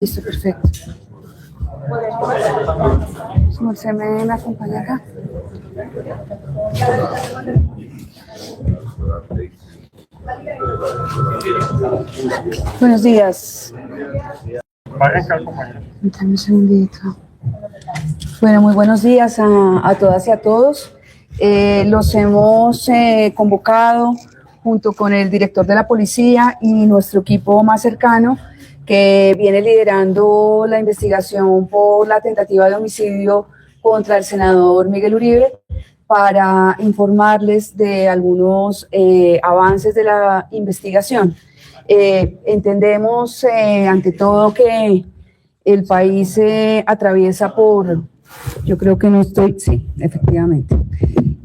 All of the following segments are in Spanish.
Listo, perfecto. ¿Se me acompaña acá? Buenos días. Dame un segundito. Bueno, muy buenos días a todas y a todos. Los hemos convocado junto con el director de la policía y nuestro equipo más cercano que viene liderando la investigación por la tentativa de homicidio contra el senador Miguel Uribe para informarles de algunos avances de la investigación. Entendemos ante todo que el país atraviesa por, yo creo que no estoy, sí, efectivamente,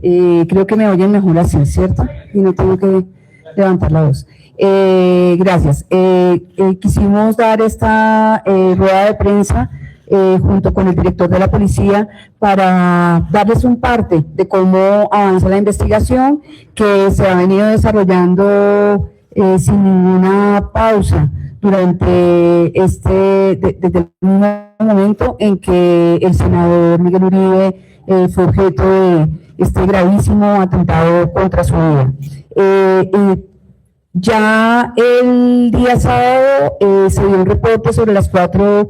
creo que me oyen mejor así, ¿cierto? Y no tengo que levantar la voz. Gracias. Quisimos dar esta rueda de prensa junto con el director de la policía para darles un parte de cómo avanza la investigación que se ha venido desarrollando sin ninguna pausa durante desde el momento en que el senador Miguel Uribe fue objeto de este gravísimo atentado contra su vida. Ya el día sábado se dio un reporte sobre las 4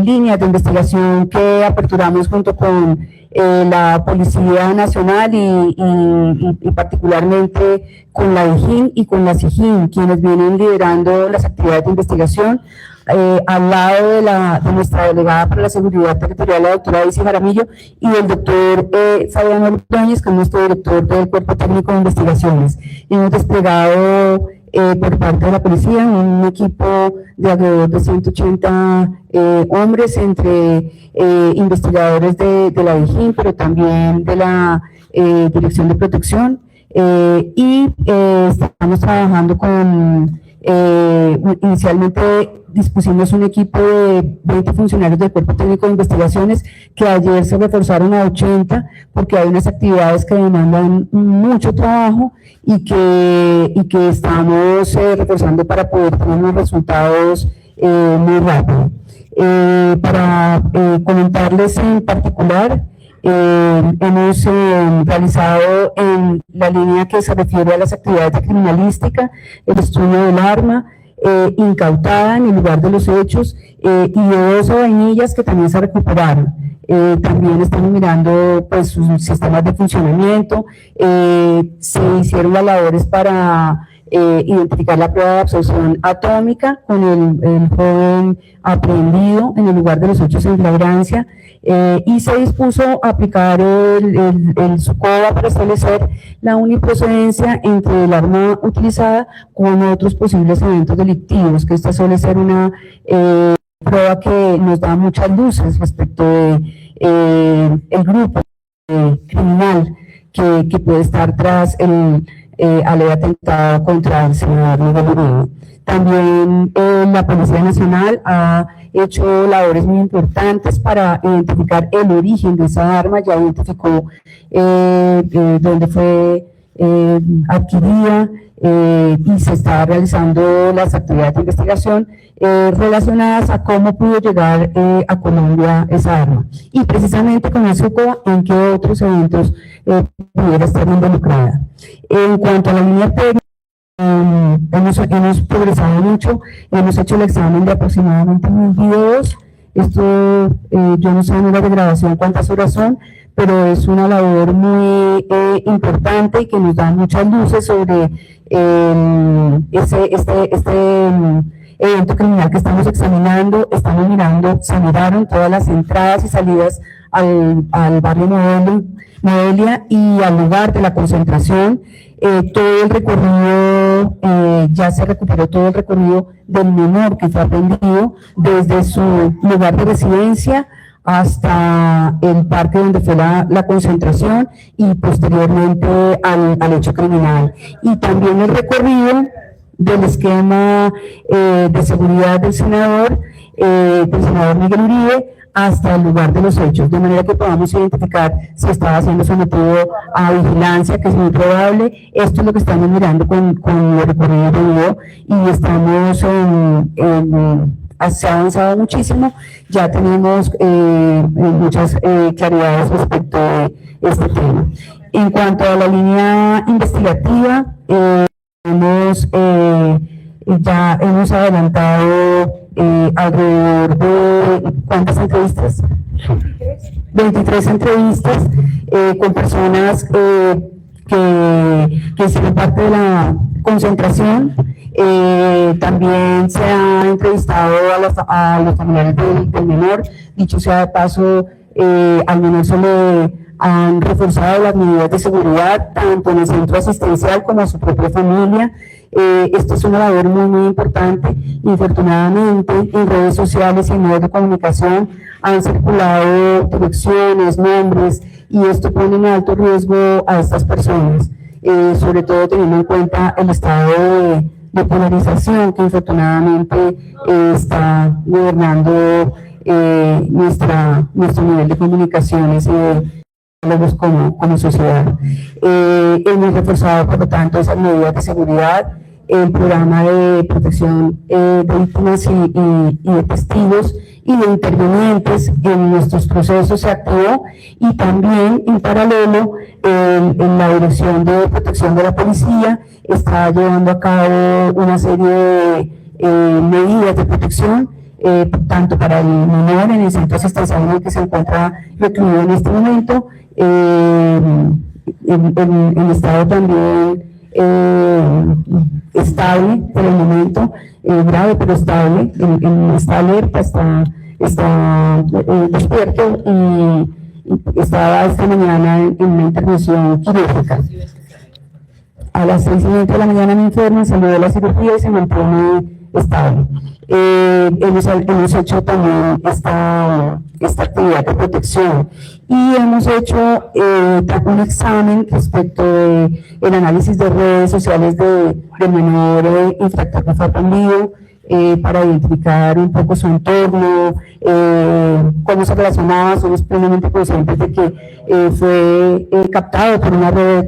líneas de investigación que aperturamos junto con la Policía Nacional y particularmente con la DIJÍN y con la SIJÍN, quienes vienen liderando las actividades de investigación. Al lado de nuestra delegada para la seguridad territorial, la doctora Daisy Jaramillo, y del doctor Fabián Ordóñez, que es nuestro director del Cuerpo Técnico de Investigaciones. Hemos desplegado por parte de la policía un equipo de alrededor de 180 hombres, entre investigadores de la DIJÍN, pero también de la Dirección de Protección, y estamos trabajando con, inicialmente dispusimos un equipo de 20 funcionarios del Cuerpo Técnico de Investigaciones que ayer se reforzaron a 80 porque hay unas actividades que demandan mucho trabajo y que estamos reforzando para poder tener unos resultados muy rápido. Para comentarles en particular, hemos realizado en la línea que se refiere a las actividades de criminalística, el estudio del arma, incautada en el lugar de los hechos, y de 2 vainillas que también se recuperaron. También estamos mirando pues sus sistemas de funcionamiento. Se hicieron las labores para identificar la prueba de absorción atómica con el joven aprehendido en el lugar de los hechos en flagrancia, y se dispuso a aplicar el SUCOBA para establecer la uniprocedencia entre el arma utilizada con otros posibles eventos delictivos, que esta suele ser una prueba que nos da muchas luces respecto de el grupo criminal que puede estar tras el atentado contra el senador Miguel Uribe. También la Policía Nacional ha hecho labores muy importantes para identificar el origen de esa arma. Ya identificó dónde fue adquirida, y se está realizando las actividades de investigación relacionadas a cómo pudo llegar a Colombia esa arma. Y precisamente con eso, en qué otros eventos pudiera estar involucrada. En cuanto a la línea técnica, hemos progresado mucho, hemos hecho el examen de aproximadamente 1000 videos. Esto, yo no sé en la de grabación cuántas horas son, pero es una labor muy importante y que nos da muchas luces sobre evento criminal que estamos examinando. Estamos mirando, se miraron todas las entradas y salidas al barrio Modelia y al lugar de la concentración. Todo el recorrido, ya se recuperó todo el recorrido del menor que fue aprendido desde su lugar de residencia hasta el parque donde fue la concentración y posteriormente al hecho criminal. Y también el recorrido del esquema de seguridad del senador Miguel Uribe hasta el lugar de los hechos, de manera que podamos identificar si estaba siendo sometido a vigilancia, que es muy probable. Esto es lo que estamos mirando con el recorrido de video, y estamos se ha avanzado muchísimo, ya tenemos muchas claridades respecto de este tema. En cuanto a la línea investigativa, ya hemos adelantado alrededor de, ¿cuántas entrevistas? 23 entrevistas con personas que hicieron parte de la concentración. También se ha entrevistado a los familiares del menor. Dicho sea de paso, al menor se le han reforzado las medidas de seguridad tanto en el centro asistencial como a su propia familia. Esto es una labor muy importante. Infortunadamente, en redes sociales y en medios de comunicación han circulado direcciones, nombres, y esto pone en alto riesgo a estas personas, sobre todo teniendo en cuenta el estado de polarización que infortunadamente está gobernando nuestro nivel de comunicaciones y de diálogos como sociedad. Hemos reforzado, por lo tanto, esas medidas de seguridad, el programa de protección de víctimas y de testigos y de intervinientes en nuestros procesos se activó, y también en paralelo en la Dirección de Protección de la Policía está llevando a cabo una serie de medidas de protección, tanto para el menor en el centro asistencial en el que se encuentra recluido en este momento, en estado también estable por el momento, grave pero estable, está alerta, está despierto, y estaba esta mañana en una intervención quirúrgica. A las 6:30 de la mañana me enferma, salió de la cirugía y se mantiene estable. Hemos hecho también esta actividad de protección, y hemos hecho un examen respecto del análisis de redes sociales del menor infractor que fue aprendido, para identificar un poco su entorno, cómo se relacionaba. Somos plenamente conscientes de que fue captado por una red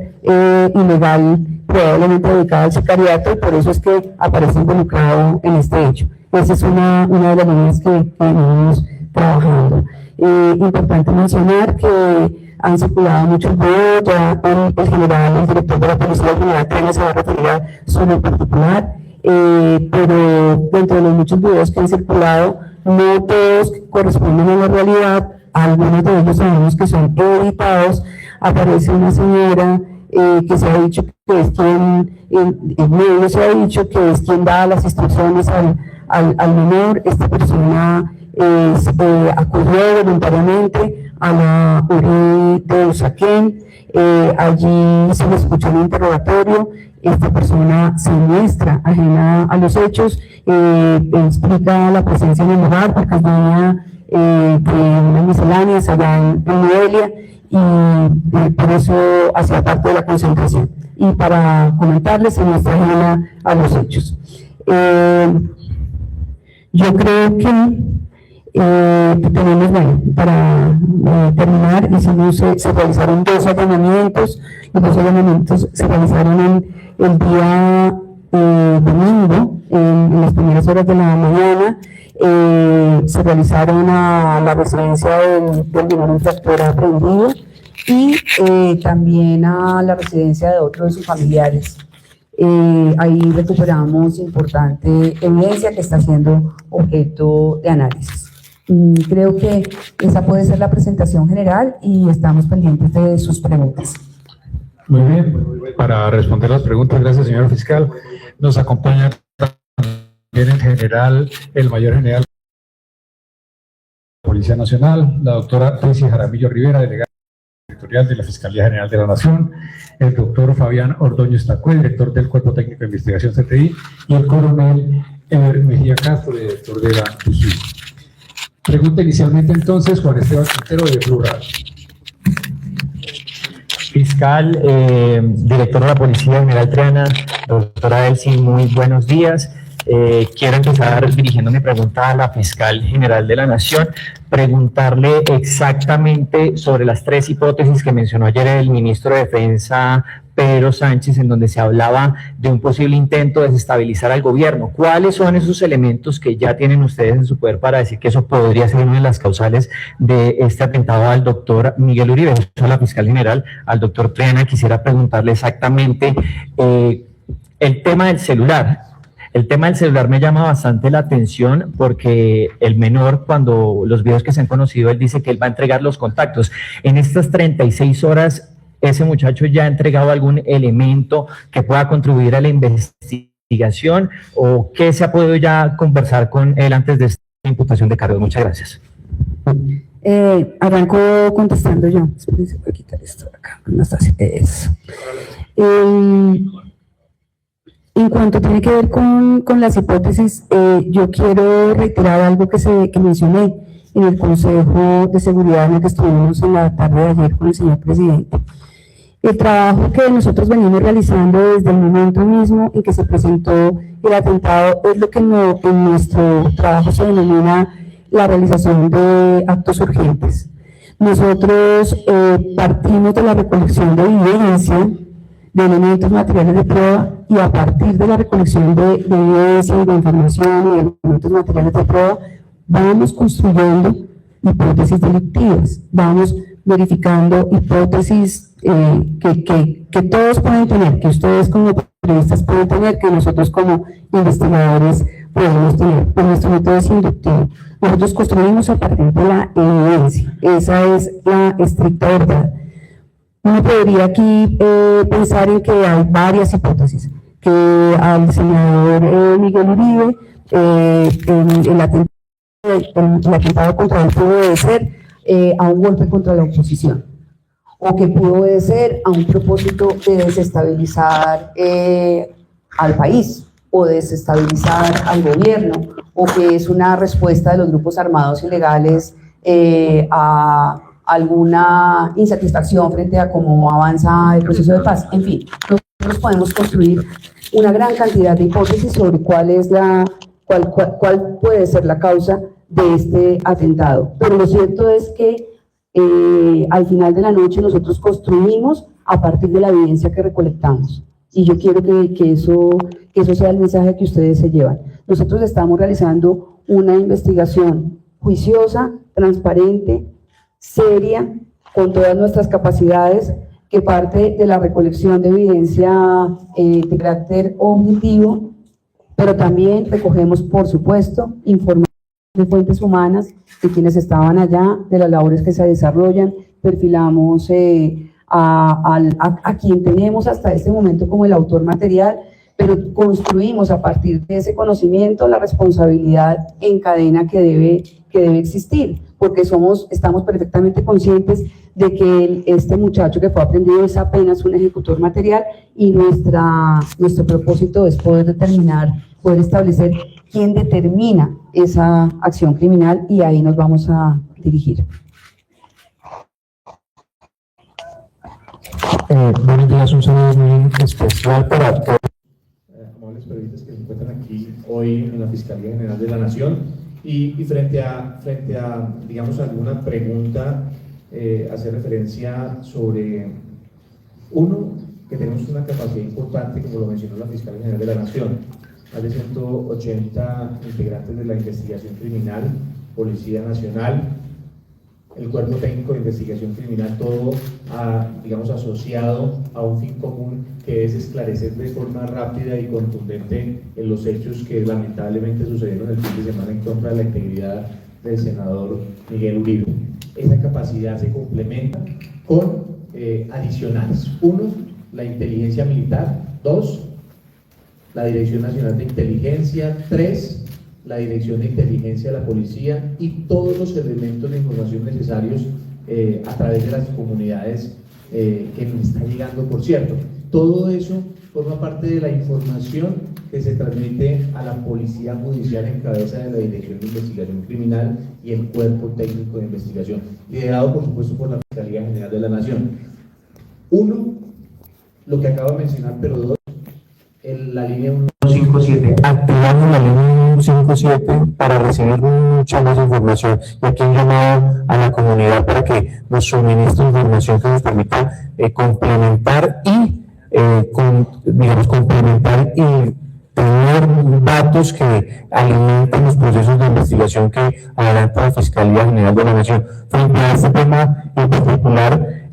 ilegal, probablemente dedicada al sicariato, y por eso es que aparece involucrado en este hecho. Esa es una de las líneas que venimos trabajando. Importante mencionar que han circulado muchos videos, ya el general, el director de la policía, el general Trenes, se va a referir a solo en particular, pero dentro de los muchos videos que han circulado, no todos corresponden a la realidad. Algunos de ellos sabemos que son editados. Aparece una señora que se ha dicho que es quien, en medio se ha dicho que es quien da las instrucciones al menor. Esta persona acudió voluntariamente a la URI de Usaquén. Allí se le escuchó un interrogatorio. Esta persona se muestra ajena a los hechos, explica la presencia en el lugar porque es dueña de unas misceláneas allá en Noelia, y por eso hacía parte de la concentración. Y para comentarles, se muestra ajena a los hechos. Yo creo que tenemos, bueno, para terminar, se realizaron 2 allanamientos. Los 2 allanamientos se realizaron el día domingo, en las primeras horas de la mañana. Se realizaron a la residencia del menor infractor aprehendido, y también a la residencia de otro de sus familiares. Ahí recuperamos importante evidencia que está siendo objeto de análisis. Creo que esa puede ser la presentación general, y estamos pendientes de sus preguntas. Muy bien, para responder las preguntas, gracias, señor fiscal. Nos acompaña también el general, el mayor general de la Policía Nacional, la doctora Tracy Jaramillo Rivera, delegada territorial de la Fiscalía General de la Nación, el doctor Fabián Ordóñez Tacue, director del Cuerpo Técnico de Investigación CTI, y el coronel Ever Mejía Castro, director de la PUSI. Pregunta inicialmente entonces Juan Esteban Quintero, de Blue Radio. Fiscal, director de la Policía General Triana, doctora Elsie, muy buenos días. Quiero empezar dirigiendo mi pregunta a la Fiscal General de la Nación, preguntarle exactamente sobre las tres hipótesis que mencionó ayer el ministro de Defensa, Pedro Sánchez, en donde se hablaba de un posible intento de desestabilizar al gobierno. ¿Cuáles son esos elementos que ya tienen ustedes en su poder para decir que eso podría ser una de las causales de este atentado al doctor Miguel Uribe? A la Fiscal General, al doctor Triana, quisiera preguntarle exactamente el tema del celular. El tema del celular me llama bastante la atención porque el menor, cuando los videos que se han conocido, él dice que él va a entregar los contactos. En estas 36 horas, ¿ese muchacho ya ha entregado algún elemento que pueda contribuir a la investigación o qué se ha podido ya conversar con él antes de esta imputación de cargos? Muchas gracias. Arranco contestando yo. Espérense, voy a quitar esto de acá. Eso. En cuanto tiene que ver con las hipótesis, yo quiero reiterar algo que mencioné en el Consejo de Seguridad en el que estuvimos en la tarde de ayer con el señor presidente. El trabajo que nosotros venimos realizando desde el momento mismo en que se presentó el atentado es lo que en nuestro trabajo se denomina la realización de actos urgentes. Nosotros partimos de la recolección de evidencia, de elementos materiales de prueba, y a partir de la recolección de evidencia y de información y de elementos materiales de prueba, vamos construyendo hipótesis delictivas, vamos verificando hipótesis que todos pueden tener, que ustedes como periodistas pueden tener, que nosotros como investigadores podemos tener. Pero nuestro método es inductivo. Nosotros construimos a partir de la evidencia. Esa es la estricta verdad. Uno podría aquí pensar en que hay varias hipótesis, que al senador Miguel Uribe el atentado contra él pudo obedecer a un golpe contra la oposición, o que pudo obedecer a un propósito de desestabilizar al país, o desestabilizar al gobierno, o que es una respuesta de los grupos armados ilegales a alguna insatisfacción frente a cómo avanza el proceso de paz. En fin, nosotros podemos construir una gran cantidad de hipótesis sobre cuál puede ser la causa de este atentado. Pero lo cierto es que al final de la noche nosotros construimos a partir de la evidencia que recolectamos. Y yo quiero que eso sea el mensaje que ustedes se llevan. Nosotros estamos realizando una investigación juiciosa, transparente, seria, con todas nuestras capacidades, que parte de la recolección de evidencia de carácter objetivo, pero también recogemos, por supuesto, información de fuentes humanas, de quienes estaban allá, de las labores que se desarrollan, perfilamos a quien tenemos hasta este momento como el autor material, pero construimos a partir de ese conocimiento la responsabilidad en cadena que debe existir, porque estamos perfectamente conscientes de que este muchacho que fue aprendido es apenas un ejecutor material, y nuestro propósito es poder establecer quién determina esa acción criminal, y ahí nos vamos a dirigir. Buenos días, un saludo muy especial para todos los amables periodistas que se encuentran aquí hoy en la Fiscalía General de la Nación. Y frente a, digamos, alguna pregunta, hacer referencia sobre, uno, que tenemos una capacidad importante, como lo mencionó la Fiscalía General de la Nación, más de 180 integrantes de la investigación criminal, Policía Nacional, el Cuerpo Técnico de Investigación Criminal, todo, digamos, asociado a un fin común, que es esclarecer de forma rápida y contundente en los hechos que lamentablemente sucedieron el fin de semana en contra de la integridad del senador Miguel Uribe. Esa capacidad se complementa con adicionales. Uno, la inteligencia militar. Dos, la Dirección Nacional de Inteligencia. Tres, la Dirección de Inteligencia de la Policía, y todos los elementos de información necesarios a través de las comunidades que nos está llegando, por cierto. Todo eso forma parte de la información que se transmite a la Policía Judicial en cabeza de la Dirección de Investigación Criminal y el Cuerpo Técnico de Investigación, liderado por supuesto por la Fiscalía General de la Nación. Uno, lo que acabo de mencionar, pero dos, la línea 155 157. Activamos la línea 157 para recibir mucha más información. Y aquí un llamado a la comunidad para que nos suministre información que nos permita complementar y complementar y tener datos que alimenten los procesos de investigación que adelanta la Fiscalía General de la Nación. Frente a este tema en particular,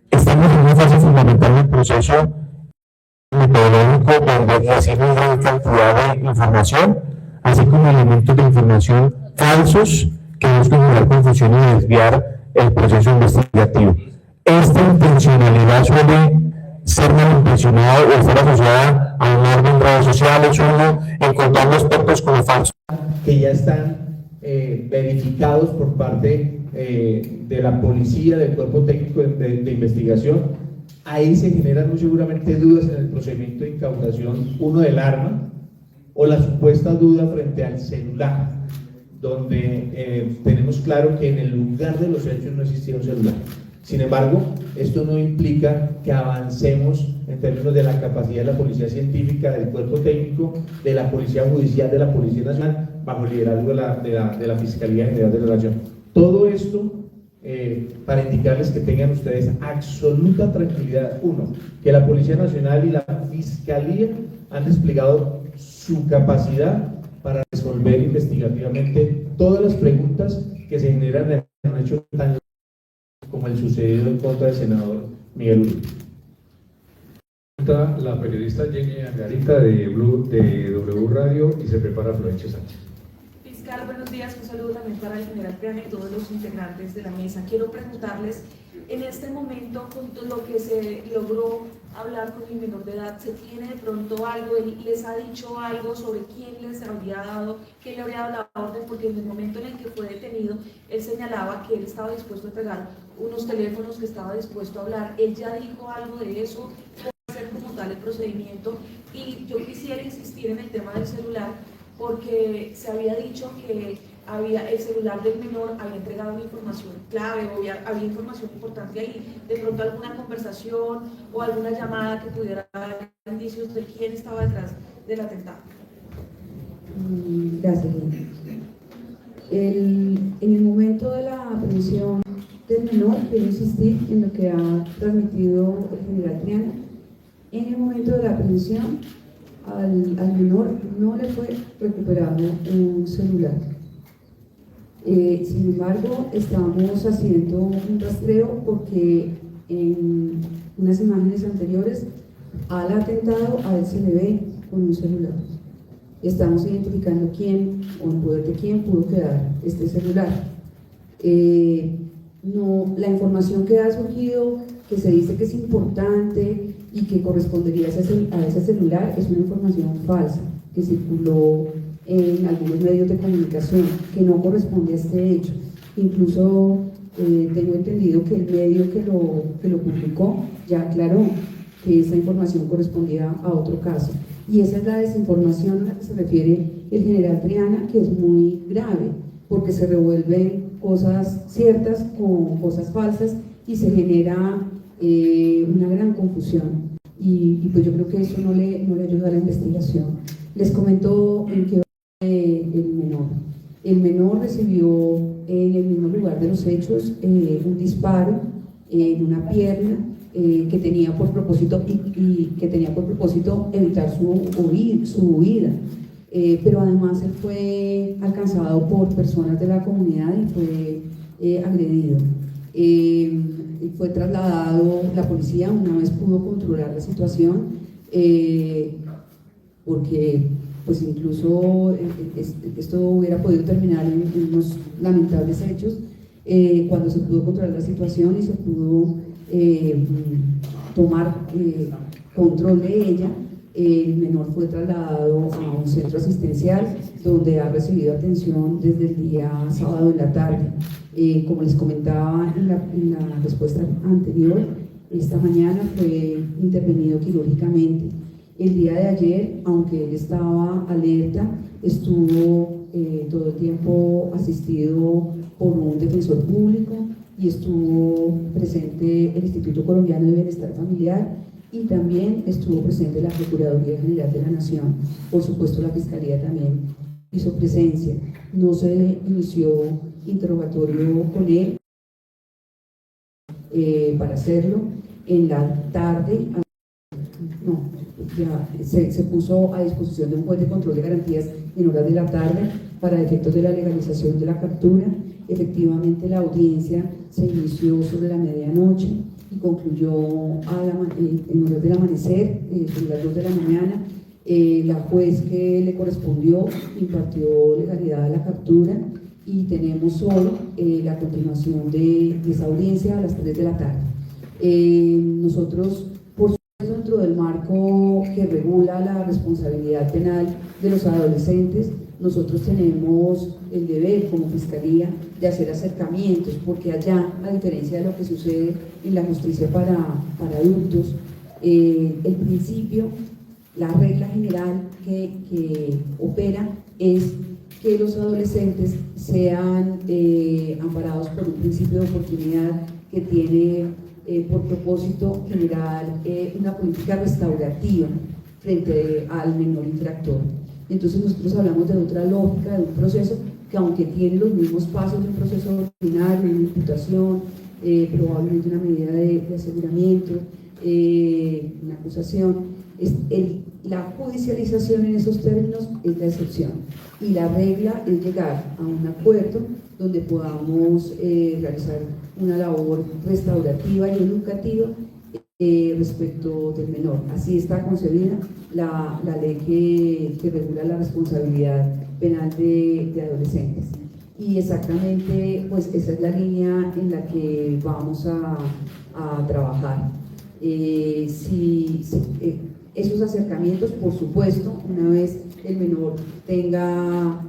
estamos en una fase fundamental del proceso metodológico donde recibimos gran cantidad de información, así como elementos de información falsos que buscan generar confusión y desviar el proceso investigativo. Esta intencionalidad suele ser malintencionada o estar asociada a un orden en redes sociales o encontrando aspectos como falsos. Que ya están verificados por parte de la policía, del cuerpo técnico de investigación. Ahí se generan muy seguramente dudas en el procedimiento de incautación, uno del arma o la supuesta duda frente al celular, donde tenemos claro que en el lugar de los hechos no existía un celular. Sin embargo, esto no implica que avancemos en términos de la capacidad de la policía científica, del cuerpo técnico, de la policía judicial, de la Policía Nacional, bajo el liderazgo de la Fiscalía General de la Nación. Todo esto para indicarles que tengan ustedes absoluta tranquilidad. Uno, que la Policía Nacional y la Fiscalía han desplegado su capacidad para resolver investigativamente todas las preguntas que se generan en un hecho tan como el sucedido en contra del senador Miguel Uribe. La periodista Jenny Angarita de W Radio y se prepara Florencio Sánchez. Fiscal, buenos días, un saludo también para el general Triana y todos los integrantes de la mesa. Quiero preguntarles, en este momento, con todo lo que se logró hablar con el menor de edad, ¿se tiene de pronto algo? ¿Él les ha dicho algo sobre quién les habría dado, quién le habría dado la orden? Porque en el momento en el que fue detenido, él señalaba que él estaba dispuesto a pegar unos teléfonos, que estaba dispuesto a hablar. ¿Él ya dijo algo de eso? ¿Puede ser como tal el procedimiento? Y yo quisiera insistir en el tema del celular, porque se había dicho que el celular del menor había entregado una información clave, o había información importante ahí, de pronto alguna conversación o alguna llamada que pudiera dar indicios de quién estaba detrás del atentado. Gracias. En el momento de la aprehensión del menor, quiero insistir en lo que ha transmitido el general Triana. En el momento de la aprehensión, al menor no le fue recuperado un celular. Sin embargo, estamos haciendo un rastreo porque en unas imágenes anteriores al atentado a él se le ve con un celular. Estamos identificando quién o en poder de quién pudo quedar este celular. La información que ha surgido, que se dice que es importante y que correspondería a ese celular, es una información falsa que circuló en algunos medios de comunicación, que no corresponde a este hecho. Incluso tengo entendido que el medio que lo publicó ya aclaró que esa información correspondía a otro caso. Y esa es la desinformación a la que se refiere el general Triana, que es muy grave, porque se revuelven cosas ciertas con cosas falsas y se genera una gran confusión. Y pues yo creo que eso no le ayuda a la investigación. Les comento en qué va el menor. El menor recibió en el mismo lugar de los hechos un disparo en una pierna que tenía por propósito evitar su huida. Pero además él fue alcanzado por personas de la comunidad y fue agredido. Fue trasladado, la policía una vez pudo controlar la situación, porque pues incluso esto hubiera podido terminar en unos lamentables hechos, cuando se pudo controlar la situación y se pudo tomar control de ella. El menor fue trasladado a un centro asistencial donde ha recibido atención desde el día sábado en la tarde. Como les comentaba en la respuesta anterior, esta mañana fue intervenido quirúrgicamente. El día de ayer, aunque él estaba alerta, estuvo todo el tiempo asistido por un defensor público y estuvo presente el Instituto Colombiano de Bienestar Familiar y también estuvo presente la Procuraduría General de la Nación. Por supuesto, la Fiscalía también hizo presencia. No se inició interrogatorio con él para hacerlo. En la tarde, no, ya se puso a disposición de un juez de control de garantías en horas de la tarde para efectos de la legalización de la captura. Efectivamente, la audiencia se inició sobre la medianoche y concluyó en horas del amanecer, sobre las 2 de la mañana. La juez que le correspondió impartió legalidad a la captura y tenemos solo la continuación de esa audiencia a las 3 de la tarde. Nosotros, por supuesto, dentro del marco que regula la responsabilidad penal de los adolescentes, nosotros tenemos el deber como Fiscalía de hacer acercamientos, porque allá, a diferencia de lo que sucede en la justicia para adultos, el principio, la regla general que opera es que los adolescentes sean amparados por un principio de oportunidad que tiene por propósito generar una política restaurativa frente al menor infractor. Entonces nosotros hablamos de otra lógica, de un proceso que, aunque tiene los mismos pasos de un proceso ordinario, una imputación, probablemente una medida de aseguramiento, una acusación, la judicialización en esos términos es la excepción, y la regla es llegar a un acuerdo donde podamos realizar una labor restaurativa y educativa respecto del menor. Así está concebida la ley que regula la responsabilidad penal de adolescentes. Y exactamente, pues esa es la línea en la que vamos a trabajar. Esos acercamientos, por supuesto, una vez el menor tenga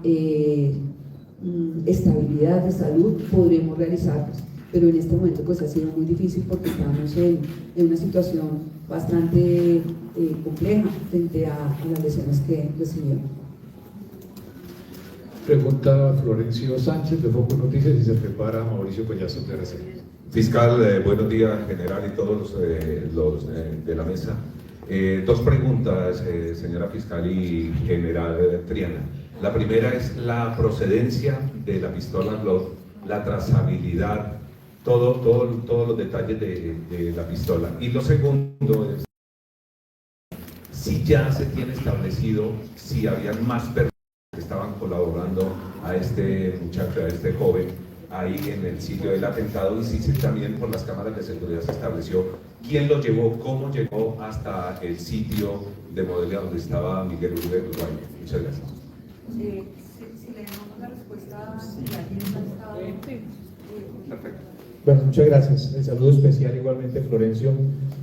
estabilidad de salud, podremos realizarlos. Pero en este momento pues ha sido muy difícil porque estamos en una situación bastante compleja frente a las lesiones que recibió. Pregunta Florencio Sánchez de Foco Noticias y se prepara Mauricio Collazo de RCN. Fiscal, buenos días, general y todos los de la mesa. Dos preguntas, señora fiscal y general Triana. La primera es la procedencia de la pistola Glock, la trazabilidad, todos los detalles de la pistola. Y lo segundo es si ya se tiene establecido si habían más personas que estaban colaborando a este muchacho, a este joven, ahí en el sitio del atentado, y si también por las cámaras de seguridad se estableció quién lo llevó, cómo llegó hasta el sitio de Modelia donde estaba Miguel Uribe Uruguayo. Muchas gracias. Si leemos la respuesta, si alguien está estado. Perfecto. Bueno, muchas gracias. El saludo especial igualmente, Florencio.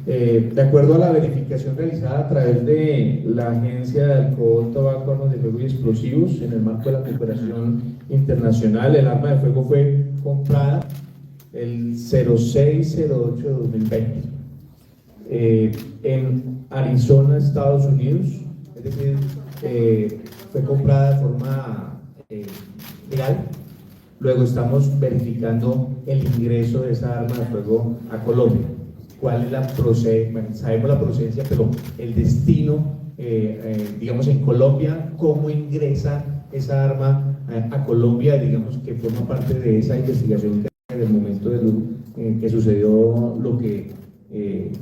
De acuerdo a la verificación realizada a través de la Agencia de Alcohol, Tabaco, Armas de Fuego y Explosivos, en el marco de la cooperación internacional, el arma de fuego fue comprada el 06/08 de 2020 en Arizona, Estados Unidos, es decir, fue comprada de forma legal. Luego estamos verificando el ingreso de esa arma de fuego a Colombia. ¿Cuál es la procedencia? Bueno, sabemos la procedencia, pero el destino, digamos, en Colombia, ¿cómo ingresa esa arma a Colombia? Digamos que forma parte de esa investigación en el momento que sucedió lo que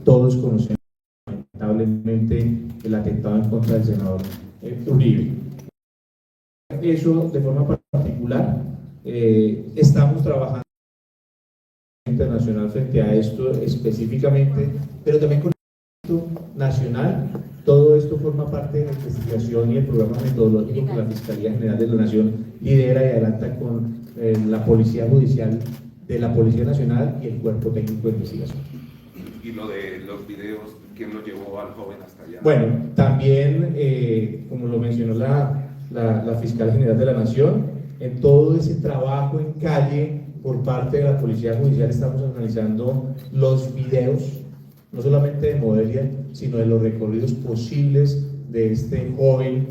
todos conocemos, lamentablemente, el atentado en contra del senador Uribe. Eso de forma particular. Estamos trabajando internacional frente a esto específicamente, pero también con el ámbito nacional. Todo esto forma parte de la investigación y el programa metodológico que la Fiscalía General de la Nación lidera y adelanta con la Policía Judicial de la Policía Nacional y el Cuerpo Técnico de Investigación. Y lo de los videos, ¿quién lo llevó al joven hasta allá? Bueno, también, como lo mencionó la Fiscal General de la Nación, en todo ese trabajo en calle por parte de la Policía Judicial estamos analizando los videos, no solamente de Modelia, sino de los recorridos posibles de este joven,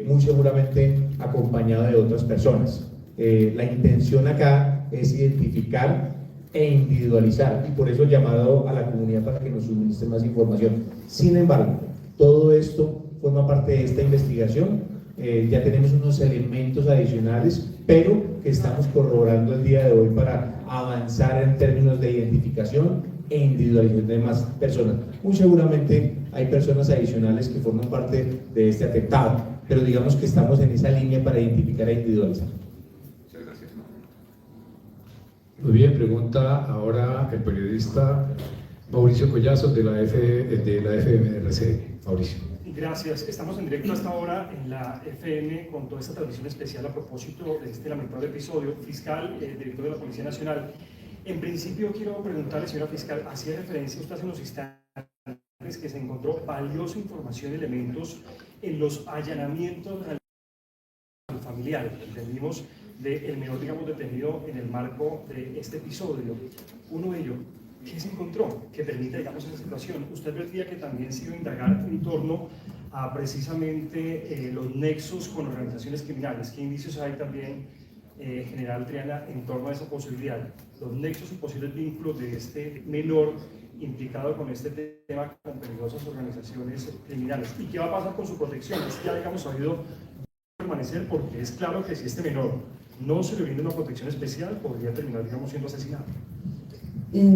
muy seguramente acompañado de otras personas. La intención acá es identificar e individualizar, y por eso he llamado a la comunidad para que nos suministre más información. Sin embargo, todo esto forma parte de esta investigación. Ya tenemos unos elementos adicionales, pero que estamos corroborando el día de hoy para avanzar en términos de identificación e individualización de más personas. Muy seguramente hay personas adicionales que forman parte de este atentado, pero digamos que estamos en esa línea para identificar e individualizar. Muchas gracias. Muy bien, pregunta ahora el periodista Mauricio Collazo de la FMRC. Mauricio. Gracias. Estamos en directo hasta ahora en la FM con toda esta transmisión especial a propósito de este lamentable episodio. Fiscal, director de la Policía Nacional, en principio quiero preguntarle, señora fiscal, hacía referencia usted hace unos instantes que se encontró valiosa información y elementos en los allanamientos al familiar. Entendimos del menor, digamos, detenido en el marco de este episodio. Uno de ellos, ¿qué se encontró que permite, digamos, esa situación? Usted advertía que también se iba a indagar en torno a precisamente los nexos con organizaciones criminales. ¿Qué indicios hay también, general Triana, en torno a esa posibilidad? Los nexos y posibles vínculos de este menor implicado con este tema con peligrosas organizaciones criminales. ¿Y qué va a pasar con su protección? Es que ya, digamos, sabido permanecer, porque es claro que si este menor no se le brinda una protección especial, podría terminar, digamos, siendo asesinado.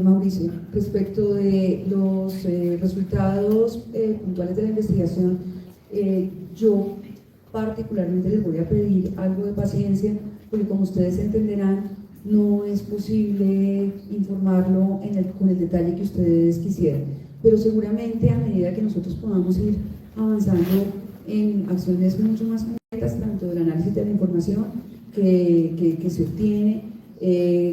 Mauricio, respecto de los resultados puntuales de la investigación, yo particularmente les voy a pedir algo de paciencia, porque como ustedes entenderán, no es posible informarlo con el detalle que ustedes quisieran, pero seguramente a medida que nosotros podamos ir avanzando en acciones mucho más concretas, tanto del análisis de la información que se obtiene,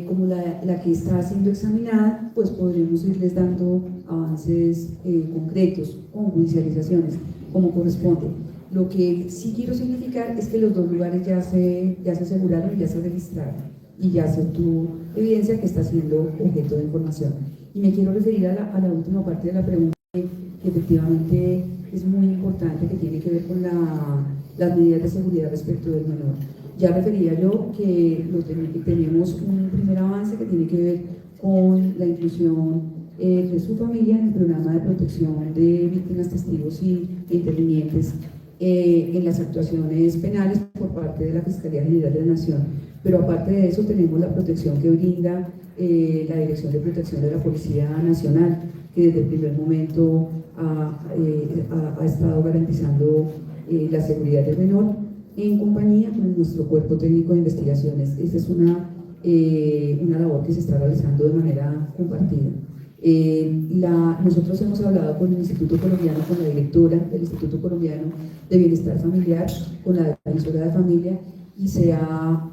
como la que está siendo examinada, pues podremos irles dando avances concretos con judicializaciones, como corresponde. Lo que sí quiero significar es que los dos lugares ya se aseguraron y ya se registraron, y ya se obtuvo evidencia que está siendo objeto de información. Y me quiero referir a la última parte de la pregunta, que efectivamente es muy importante, que tiene que ver con las medidas de seguridad respecto del menor. Ya refería yo que tenemos un primer avance que tiene que ver con la inclusión de su familia en el programa de protección de víctimas, testigos y intervinientes en las actuaciones penales por parte de la Fiscalía General de la Nación. Pero aparte de eso tenemos la protección que brinda la Dirección de Protección de la Policía Nacional, que desde el primer momento ha estado garantizando la seguridad del menor, en compañía con nuestro cuerpo técnico de investigaciones. Esta es una labor que se está realizando de manera compartida. Nosotros hemos hablado con el Instituto Colombiano, con la directora del Instituto Colombiano de Bienestar Familiar, con la defensora de familia, y se ha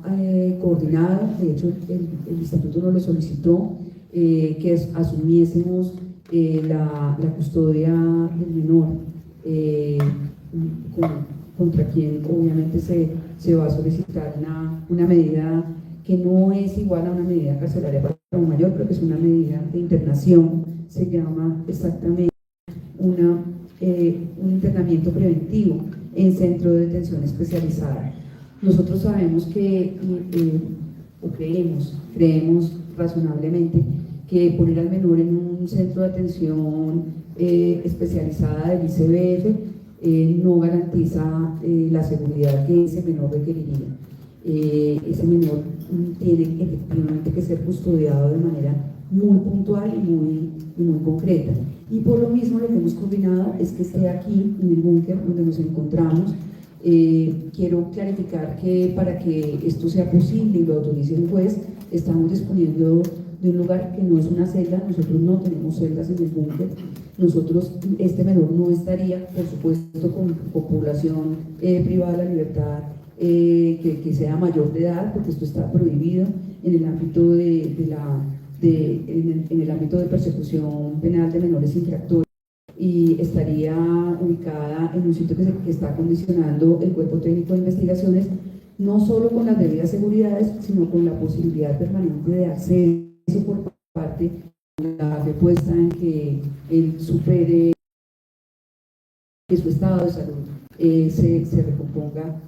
coordinado. De hecho, el Instituto nos lo solicitó, que asumiésemos la custodia del menor, contra quien obviamente se va a solicitar una medida que no es igual a una medida carcelaria para un mayor, pero que es una medida de internación. Se llama exactamente un internamiento preventivo en centro de detención especializada. Nosotros sabemos o creemos razonablemente que poner al menor en un centro de atención especializada del ICBF no garantiza la seguridad que ese menor requeriría. Ese menor tiene efectivamente que ser custodiado de manera muy puntual y muy concreta. Y por lo mismo lo que hemos coordinado es que esté aquí en el búnker donde nos encontramos. Quiero clarificar que para que esto sea posible y lo autorice el juez, estamos disponiendo de un lugar que no es una celda. Nosotros no tenemos celdas en el búnker. Este menor no estaría, por supuesto, con población privada de la libertad, que sea mayor de edad, porque esto está prohibido en el ámbito en el ámbito de persecución penal de menores infractores, y estaría ubicada en un sitio que está condicionando el cuerpo técnico de investigaciones, no solo con las debidas seguridades, sino con la posibilidad permanente de acceso por parte de la respuesta en que él supere, que su estado de salud se recomponga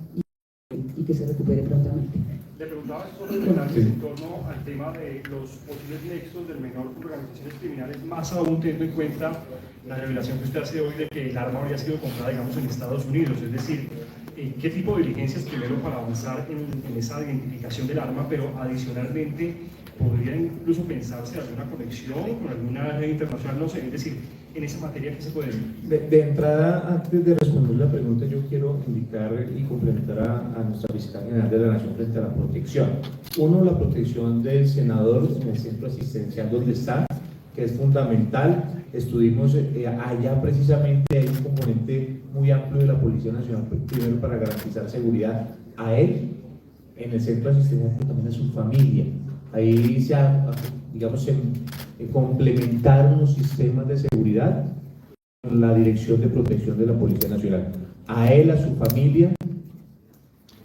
y que se recupere prontamente. Le preguntaba preguntaba sobre el análisis en torno al tema de los posibles nexos del menor con organizaciones criminales, más aún teniendo en cuenta la revelación que usted hace hoy de que el arma habría sido comprada, digamos, en Estados Unidos. Es decir, ¿qué tipo de diligencias primero para avanzar en esa identificación del arma, pero adicionalmente podría incluso pensarse alguna conexión con alguna red internacional? No sé, es decir, en esa materia, ¿qué se puede decir? De entrada, antes de responder la pregunta, yo quiero indicar y complementar a nuestra fiscal general de la Nación frente a la protección. Uno, la protección del senador en el centro asistencial donde está, que es fundamental. Estuvimos allá precisamente, hay un componente muy amplio de la Policía Nacional, primero para garantizar seguridad a él en el centro asistencial, pero también a su familia. Ahí se, digamos, se complementaron los sistemas de seguridad con la Dirección de Protección de la Policía Nacional. A él, a su familia,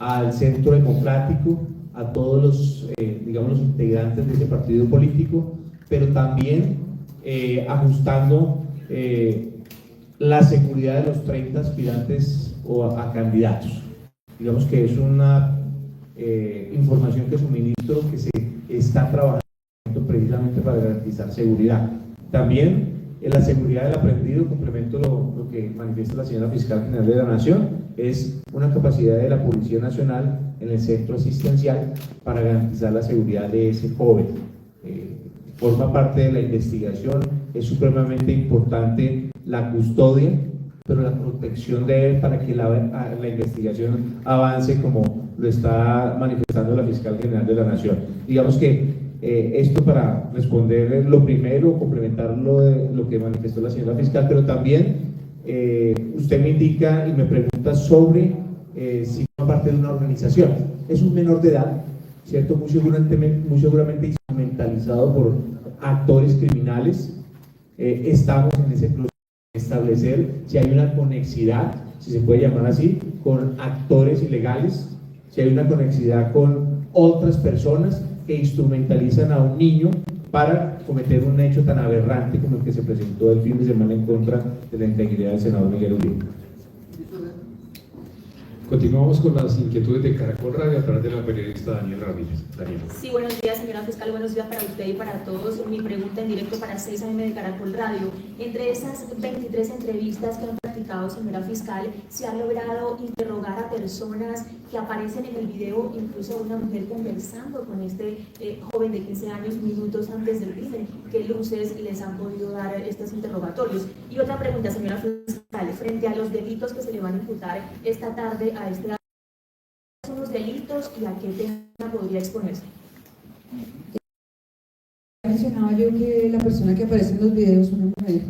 al Centro Democrático, a todos los, digamos, los integrantes de ese partido político, pero también ajustando la seguridad de los 30 aspirantes o a candidatos. Digamos que es una información que suministro que se está trabajando precisamente para garantizar seguridad. También en la seguridad del aprendido, complemento lo que manifiesta la señora Fiscal General de la Nación, es una capacidad de la Policía Nacional en el centro asistencial para garantizar la seguridad de ese joven. Forma parte de la investigación, es supremamente importante la custodia, pero la protección de él para que la investigación avance como lo está manifestando la Fiscal General de la Nación. Digamos que esto para responder lo primero, complementar lo que manifestó la señora Fiscal, pero también usted me indica y me pregunta sobre si forma parte de una organización. Es un menor de edad, ¿cierto? Muy seguramente instrumentalizado por actores criminales. Estamos en ese proceso de establecer si hay una conexidad, si se puede llamar así, con actores ilegales, si hay una conexidad con otras personas que instrumentalizan a un niño para cometer un hecho tan aberrante como el que se presentó el fin de semana en contra de la integridad del senador Miguel Uribe. Continuamos con las inquietudes de Caracol Radio a través de la periodista Daniel Ramírez. Daniel. Sí, buenos días, señora fiscal, buenos días para usted y para todos. Mi pregunta en directo para 6 AM de Caracol Radio. Entre esas 23 entrevistas que han practicado, señora fiscal, se ha logrado interrogar a personas que aparecen en el video, incluso a una mujer conversando con este joven de 15 años minutos antes del crimen. ¿Qué luces les han podido dar estos interrogatorios? Y otra pregunta, señora fiscal, frente a los delitos que se le van a imputar esta tarde a este son los delitos y a qué tema podría exponerse. Mencionaba yo que la persona que aparece en los videos, una mujer,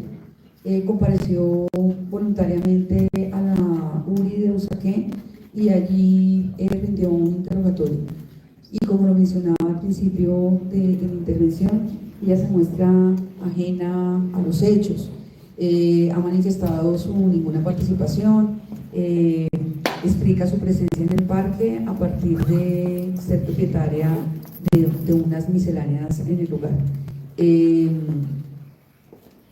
compareció voluntariamente a la URI de Usaquén y allí rindió un interrogatorio. Y como lo mencionaba al principio de mi intervención, ella se muestra ajena a los hechos, ha manifestado su ninguna participación, explica su presencia en el parque a partir de ser propietaria de unas misceláneas en el lugar.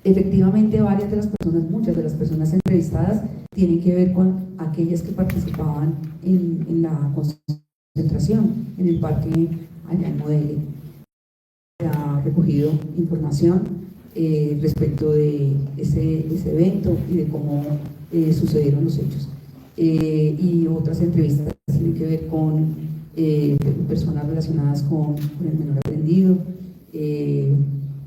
Efectivamente, varias de las personas, muchas de las personas entrevistadas tienen que ver con aquellas que participaban en la concentración en el parque allá en Modelo. Se ha recogido información respecto de ese evento y de cómo sucedieron los hechos. Y otras entrevistas tienen que ver con personas relacionadas con el menor aprendido,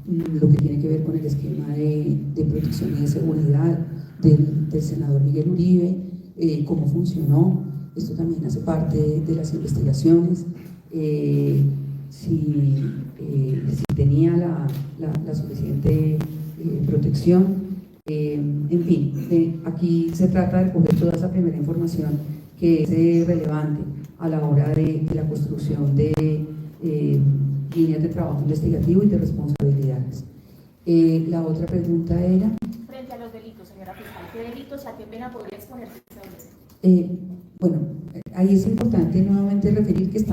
lo que tiene que ver con el esquema de protección y de seguridad del senador Miguel Uribe, cómo funcionó. Esto también hace parte de las investigaciones, si tenía la suficiente protección. En fin, aquí se trata de coger toda esa primera información que es relevante a la hora de la construcción de líneas de trabajo investigativo y de responsabilidades. La otra pregunta era... Frente a los delitos, señora fiscal, ¿qué delitos, a qué pena podría exponerse? Bueno, ahí es importante nuevamente referir que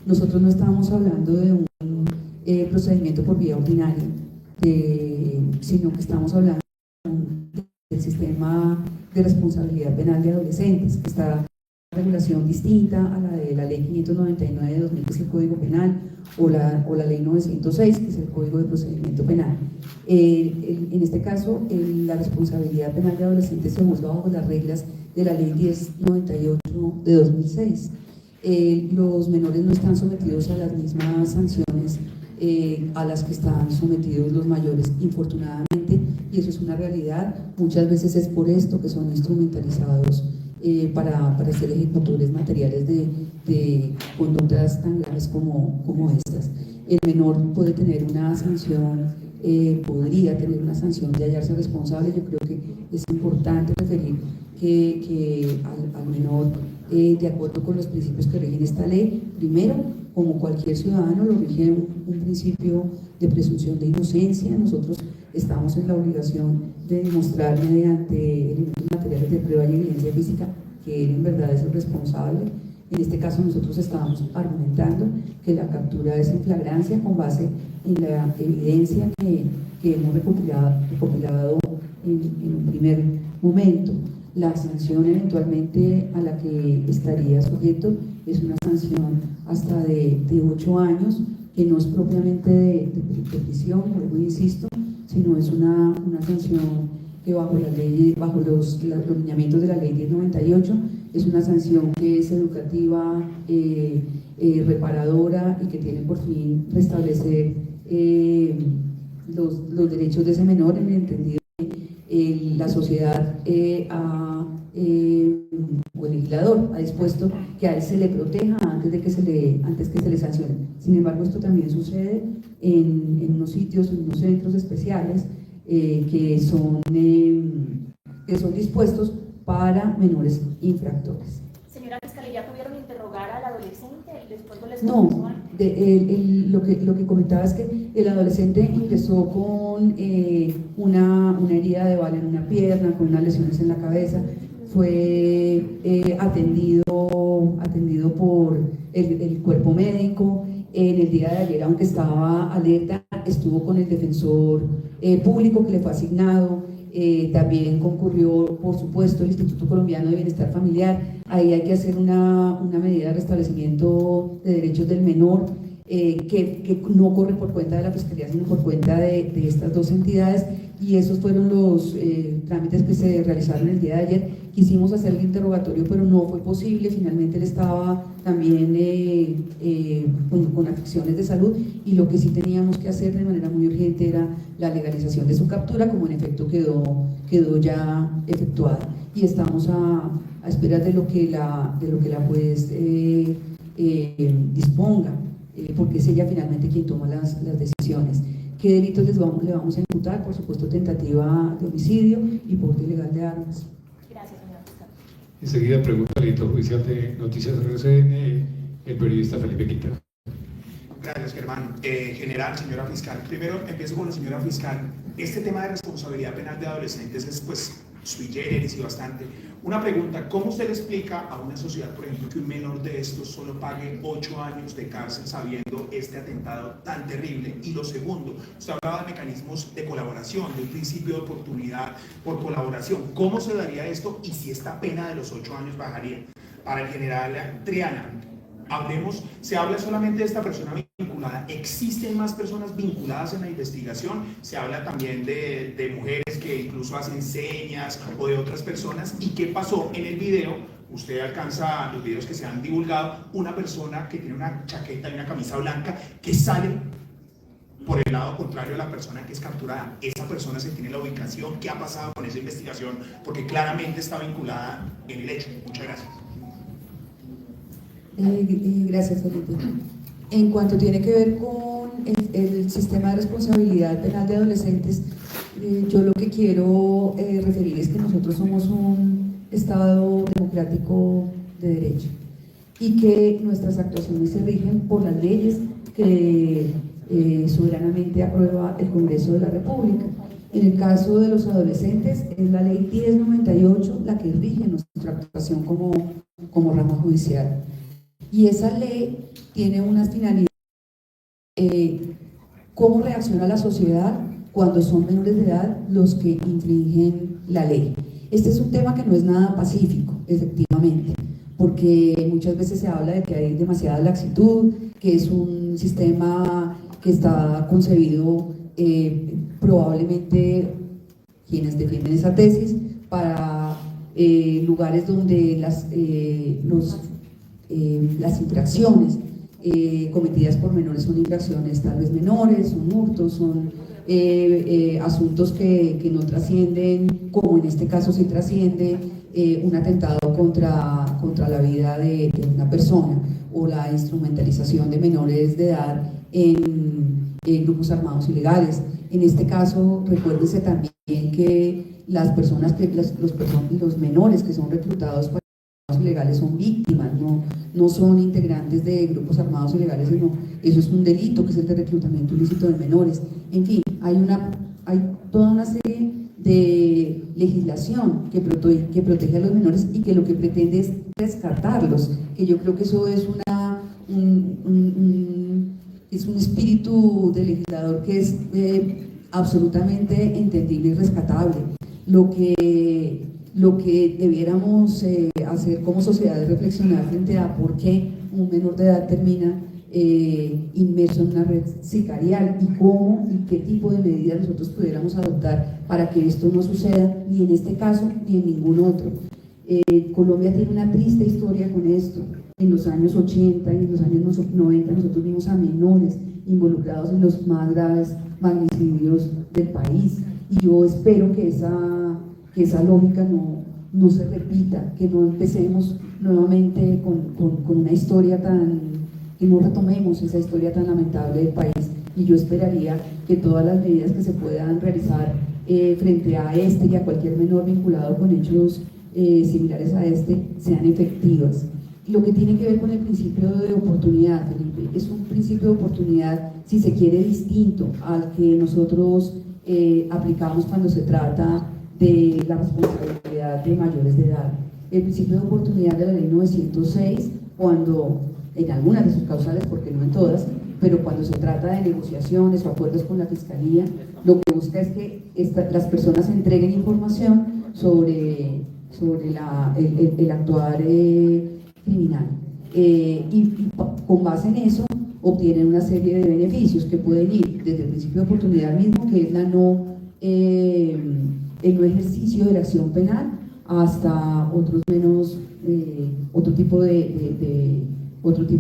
nosotros no estamos hablando de un procedimiento por vía ordinaria, sino que estamos hablando del sistema de responsabilidad penal de adolescentes, que está regulación distinta a la de la ley 599 de 2000, que es el Código Penal, o la ley 906, que es el Código de Procedimiento Penal. En este caso, la responsabilidad penal de adolescentes se juzga bajo las reglas de la ley 1098 de 2006. Los menores no están sometidos a las mismas sanciones a las que están sometidos los mayores, infortunadamente, y eso es una realidad. Muchas veces es por esto que son instrumentalizados para ser ejecutores materiales de conductas tan graves como estas. El menor puede tener una sanción, podría tener una sanción de hallarse responsable. Yo creo que es importante referir que al menor, de acuerdo con los principios que rigen esta ley, primero, como cualquier ciudadano, lo rige un principio de presunción de inocencia. Nosotros estamos en la obligación de demostrar mediante elementos materiales de prueba y evidencia física que él en verdad es el responsable. En este caso nosotros estábamos argumentando que la captura es en flagrancia con base en la evidencia que hemos recopilado en un primer momento. La sanción eventualmente a la que estaría sujeto es una sanción hasta de 8 años, que no es propiamente de prisión, luego insisto, sino es una sanción que bajo los lineamientos de la ley 1098 es una sanción que es educativa, reparadora, y que tiene por fin restablecer los derechos de ese menor, en el entendido que la sociedad o el legislador ha dispuesto que a él se le proteja antes que se le sancione. Sin embargo, esto también sucede en unos sitios, en unos centros especiales que son dispuestos para menores infractores. Señora fiscal, ¿ya pudieron interrogar al adolescente después de la No, lo que comentaba es que el adolescente ingresó con una herida de bala en una pierna, con unas lesiones en la cabeza. Fue atendido por el cuerpo médico. En el día de ayer, aunque estaba alerta, estuvo con el defensor público que le fue asignado. También concurrió, por supuesto, el Instituto Colombiano de Bienestar Familiar. Ahí hay que hacer una medida de restablecimiento de derechos del menor, que no corre por cuenta de la Fiscalía, sino por cuenta de estas dos entidades, y esos fueron los trámites que se realizaron el día de ayer. Quisimos hacer el interrogatorio, pero no fue posible. Finalmente él estaba también con afecciones de salud, y lo que sí teníamos que hacer de manera muy urgente era la legalización de su captura, como en efecto quedó ya efectuada, y estamos a esperar de lo que la juez disponga, porque es ella finalmente quien toma las decisiones. ¿Qué delitos le vamos a imputar? Por supuesto, tentativa de homicidio y porte ilegal de armas. Gracias, señora fiscal. Enseguida pregunta al editor judicial de Noticias RCN, el periodista Felipe Quintana. Gracias, Germán. General, señora fiscal, primero empiezo con la señora fiscal. Este tema de responsabilidad penal de adolescentes es, pues, sui generis y bastante. Una pregunta: ¿cómo usted le explica a una sociedad, por ejemplo, que un menor de estos solo pague 8 años de cárcel sabiendo este atentado tan terrible? Y lo segundo, usted hablaba de mecanismos de colaboración, de un principio de oportunidad por colaboración. ¿Cómo se daría esto y si esta pena de los 8 años bajaría? Para el general Triana, se habla solamente de esta persona vinculada. ¿Existen más personas vinculadas en la investigación? Se habla también de mujeres que incluso hacen señas, o de otras personas. ¿Y qué pasó en el video? Usted alcanza los videos que se han divulgado, una persona que tiene una chaqueta y una camisa blanca que sale por el lado contrario a la persona que es capturada. ¿Esa persona se tiene la ubicación? ¿Qué ha pasado con esa investigación? Porque claramente está vinculada en el hecho. Muchas gracias. Gracias, Felipe. En cuanto tiene que ver con el sistema de responsabilidad penal de adolescentes, yo lo que quiero referir es que nosotros somos un Estado democrático de derecho, y que nuestras actuaciones se rigen por las leyes que soberanamente aprueba el Congreso de la República. En el caso de los adolescentes, es la ley 1098 la que rige nuestra actuación como rama judicial. Y esa ley tiene unas finalidades. ¿Cómo reacciona la sociedad cuando son menores de edad los que infringen la ley? Este es un tema que no es nada pacífico, efectivamente, porque muchas veces se habla de que hay demasiada laxitud, que es un sistema que está concebido probablemente quienes defienden esa tesis para lugares donde las infracciones cometidas por menores son infracciones tal vez menores, son hurtos, son asuntos que no trascienden, como en este caso sí trasciende un atentado contra la vida de una persona, o la instrumentalización de menores de edad en grupos armados ilegales. En este caso, recuérdese también que las personas, los menores que son reclutados para armados ilegales son víctimas, no son integrantes de grupos armados ilegales, sino eso es un delito, que es el de reclutamiento ilícito de menores. En fin, hay toda una serie de legislación que protege a los menores y que lo que pretende es rescatarlos, que yo creo que eso es un espíritu de legislador que es absolutamente entendible y rescatable. Lo que debiéramos hacer como sociedad es reflexionar frente a por qué un menor de edad termina inmerso en una red sicarial y cómo y qué tipo de medidas nosotros pudiéramos adoptar para que esto no suceda ni en este caso ni en ningún otro. Colombia tiene una triste historia con esto. En los años 80 y en los años 90 nosotros vimos a menores involucrados en los más graves magnicidios del país, y yo espero que esa lógica no se repita, que no empecemos nuevamente con una historia que no retomemos esa historia tan lamentable del país. Y yo esperaría que todas las medidas que se puedan realizar frente a este y a cualquier menor vinculado con hechos similares a este sean efectivas. Lo que tiene que ver con el principio de oportunidad, Felipe, es un principio de oportunidad, si se quiere, distinto al que nosotros aplicamos cuando se trata de la responsabilidad de mayores de edad. El principio de oportunidad de la ley 906, cuando en algunas de sus causales, porque no en todas, pero cuando se trata de negociaciones o acuerdos con la Fiscalía, lo que busca es que las personas entreguen información sobre el actuar criminal. Y con base en eso obtienen una serie de beneficios que pueden ir desde el principio de oportunidad mismo, que es el no ejercicio de la acción penal, hasta otro tipo de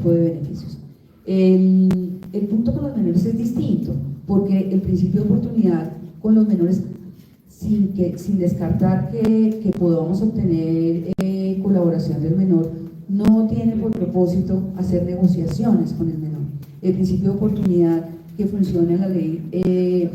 beneficios. El punto con los menores es distinto, porque el principio de oportunidad con los menores, sin descartar que podamos obtener colaboración del menor, no tiene por propósito hacer negociaciones con el menor. El principio de oportunidad que funciona en la ley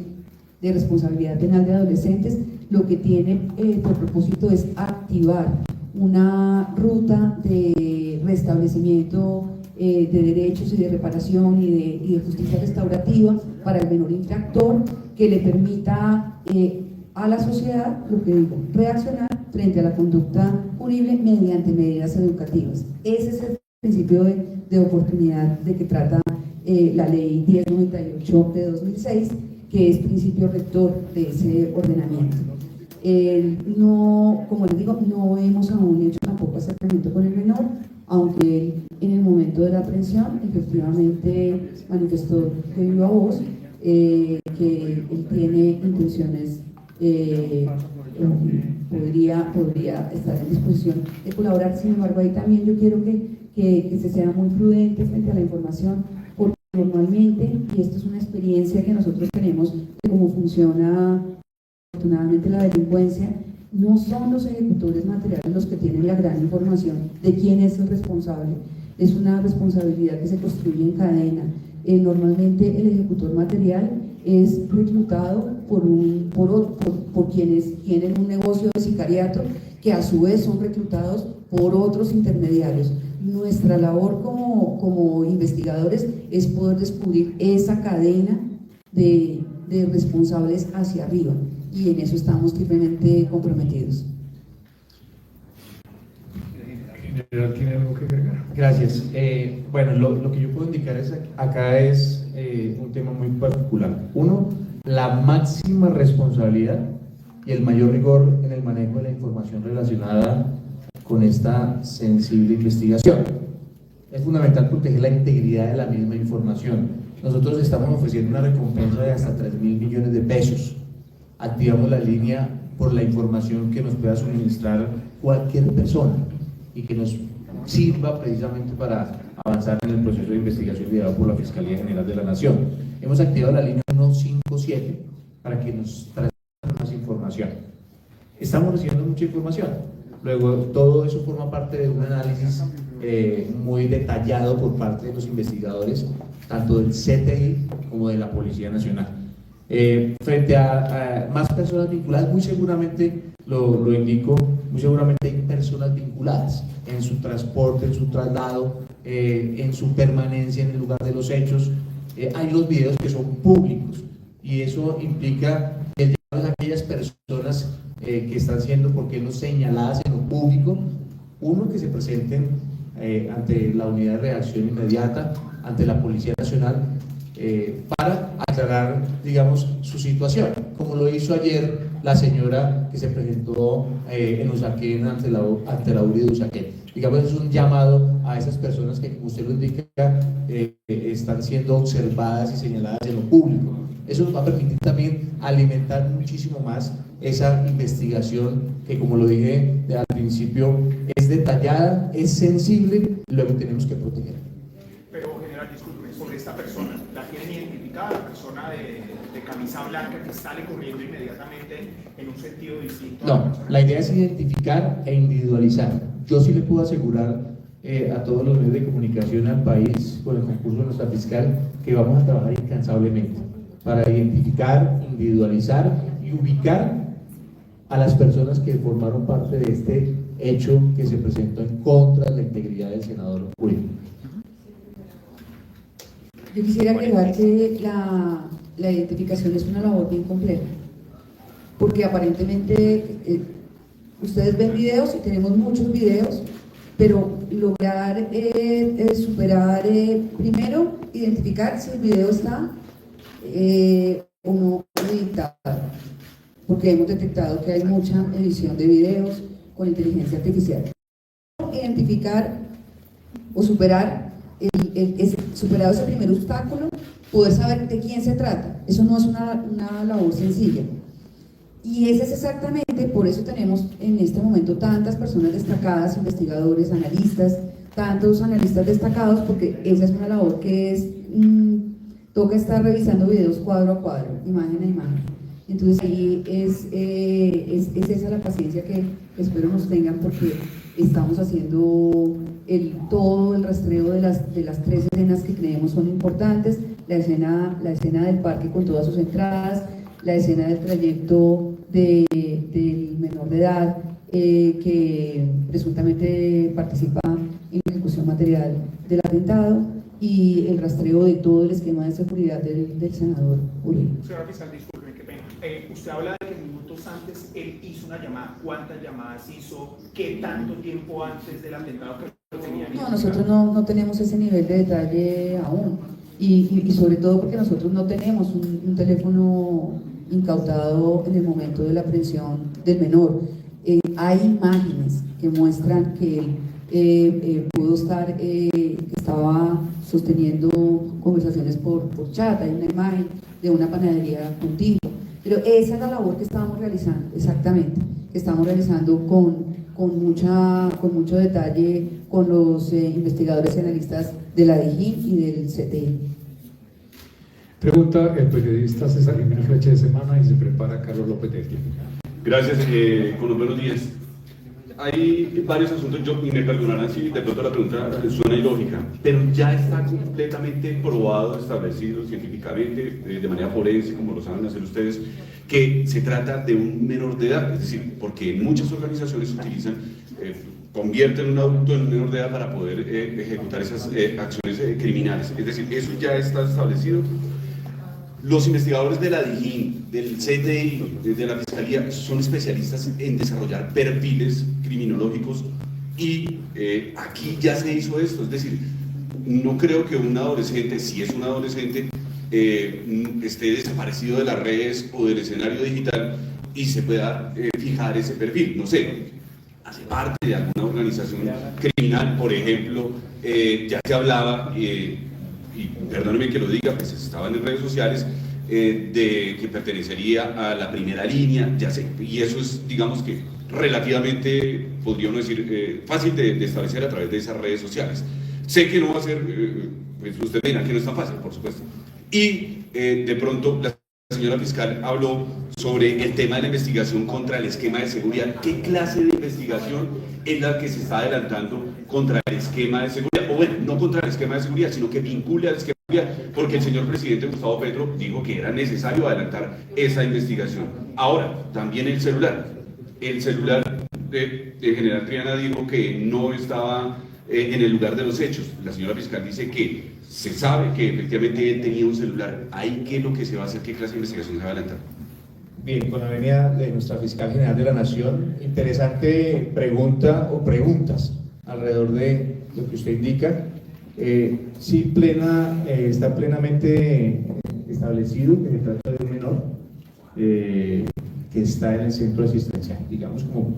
de responsabilidad penal de adolescentes, lo que tiene por propósito es activar una ruta de restablecimiento de derechos y de reparación y de justicia restaurativa para el menor infractor, que le permita a la sociedad, lo que digo, reaccionar frente a la conducta punible mediante medidas educativas. Ese es el principio de oportunidad de que trata la ley 1098 de 2006, que es principio rector de ese ordenamiento. Como les digo, no hemos aún hecho tampoco acercamiento con el menor, aunque él en el momento de la aprehensión efectivamente manifestó de viva voz que él tiene intenciones, podría estar en disposición de colaborar. Sin embargo, ahí también yo quiero que se sea muy prudente frente a la información, porque normalmente, y esto es una experiencia que nosotros tenemos de cómo funciona afortunadamente la delincuencia, no son los ejecutores materiales los que tienen la gran información de quién es el responsable. Es una responsabilidad que se construye en cadena. Normalmente el ejecutor material es reclutado por quienes tienen un negocio de sicariato, que a su vez son reclutados por otros intermediarios. Nuestra labor como investigadores es poder descubrir esa cadena de responsables hacia arriba, y en eso estamos firmemente comprometidos. ¿General tiene algo que agregar? Gracias. Bueno, lo que yo puedo indicar acá es un tema muy particular. Uno, la máxima responsabilidad y el mayor rigor en el manejo de la información relacionada con esta sensible investigación. Es fundamental proteger la integridad de la misma información. Nosotros estamos ofreciendo una recompensa de hasta 3.000 millones de pesos. Activamos la línea por la información que nos pueda suministrar cualquier persona y que nos sirva precisamente para avanzar en el proceso de investigación liderado por la Fiscalía General de la Nación. Hemos activado la línea 157 para que nos traigan más información. Estamos recibiendo mucha información. Luego, todo eso forma parte de un análisis muy detallado por parte de los investigadores, tanto del CTI como de la Policía Nacional. Frente a más personas vinculadas, muy seguramente, lo indico, muy seguramente hay personas vinculadas en su transporte, en su traslado, en su permanencia en el lugar de los hechos. Hay los videos que son públicos y eso implica el llamado a aquellas personas que están siendo, ¿por qué no señaladas en lo público? Uno, que se presenten ante la unidad de reacción inmediata, ante la Policía Nacional, para aclarar, digamos, su situación, como lo hizo ayer la señora que se presentó en Usaquén ante la URI de Usaquén. Digamos, es un llamado a esas personas que, como usted lo indica, están siendo observadas y señaladas en lo público. Eso nos va a permitir también alimentar muchísimo más esa investigación que, como lo dije al principio, es detallada, es sensible y luego tenemos que proteger. Pero, general, disculpe, sobre esta persona, ¿la tienen identificada, la persona de camisa blanca que sale corriendo inmediatamente en un sentido distinto? No, la idea es identificar e individualizar. Yo sí le puedo asegurar a todos los medios de comunicación al país, con el concurso de nuestra fiscal, que vamos a trabajar incansablemente para identificar, individualizar y ubicar a las personas que formaron parte de este hecho que se presentó en contra de la integridad del senador Uribe. Yo quisiera agregar que la identificación es una labor bien compleja, porque aparentemente ustedes ven videos y tenemos muchos videos, pero lograr superar, primero, identificar si el video está o no editado, porque hemos detectado que hay mucha edición de videos con inteligencia artificial. Identificar o superar, superado ese primer obstáculo, poder saber de quién se trata. Eso no es una labor sencilla. Y ese es exactamente, por eso tenemos en este momento tantas personas destacadas, investigadores, analistas, tantos analistas destacados, porque esa es una labor que es, toca estar revisando videos cuadro a cuadro, imagen a imagen. Entonces ahí es esa la paciencia que espero nos tengan, porque estamos haciendo todo el rastreo de las 3 escenas que creemos son importantes, la escena del parque con todas sus entradas, la escena del trayecto del menor de edad que presuntamente participa en la ejecución material del atentado y el rastreo de todo el esquema de seguridad del senador Uribe. Señora fiscal, disculpe, qué pena. Usted habla de que minutos antes él hizo una llamada. ¿Cuántas llamadas hizo? ¿Qué tanto tiempo antes del atentado que tenía? No, nosotros no tenemos ese nivel de detalle aún. Y sobre todo porque nosotros no tenemos un teléfono incautado en el momento de la aprehensión del menor. Hay imágenes que muestran que él pudo estar, estaba sosteniendo conversaciones por chat. Hay una imagen de una panadería contigua. Pero esa es la labor que estábamos realizando, exactamente, que estamos realizando con mucho detalle con los investigadores y analistas de la DIGIN y del CTI. Pregunta el periodista César Jiménez Flecha de Semana y se prepara Carlos López de Tiempo. Gracias, con los buenos días. Hay varios asuntos, y me perdonarán si de pronto la pregunta suena ilógica, pero ya está completamente probado, establecido científicamente, de manera forense, como lo saben hacer ustedes, que se trata de un menor de edad, es decir, porque muchas organizaciones utilizan, convierten un adulto en un menor de edad para poder ejecutar esas acciones criminales. Es decir, eso ya está establecido. Los investigadores de la DIGIN, del CTI, de la Fiscalía, son especialistas en desarrollar perfiles criminológicos y aquí ya se hizo esto. Es decir, no creo que un adolescente, si es un adolescente, esté desaparecido de las redes o del escenario digital y se pueda fijar ese perfil. No sé, hace parte de alguna organización criminal, por ejemplo, ya se hablaba, y perdónenme que lo diga, pues estaban en redes sociales, de que pertenecería a la primera línea, ya sé, y eso es, digamos que relativamente, podría uno decir, fácil de establecer a través de esas redes sociales. Sé que no va a ser, pues usted dirá que no es tan fácil, por supuesto. Y de pronto la señora fiscal habló sobre el tema de la investigación contra el esquema de seguridad. ¿Qué clase de investigación es la que se está adelantando contra el esquema de seguridad? O bueno, no contra el esquema de seguridad, sino que vincule al esquema de seguridad, porque el señor presidente Gustavo Petro dijo que era necesario adelantar esa investigación. Ahora, también el celular. El celular de general Triana dijo que no estaba en el lugar de los hechos. La señora fiscal dice que se sabe que efectivamente él tenía un celular. ¿Ahí qué es lo que se va a hacer? ¿Qué clase de investigación se va a adelantar? Bien, con la venia de nuestra fiscal general de la Nación, interesante pregunta o preguntas alrededor de lo que usted indica. Sí, está plenamente establecido que se trata de un menor que está en el centro asistencial, digamos como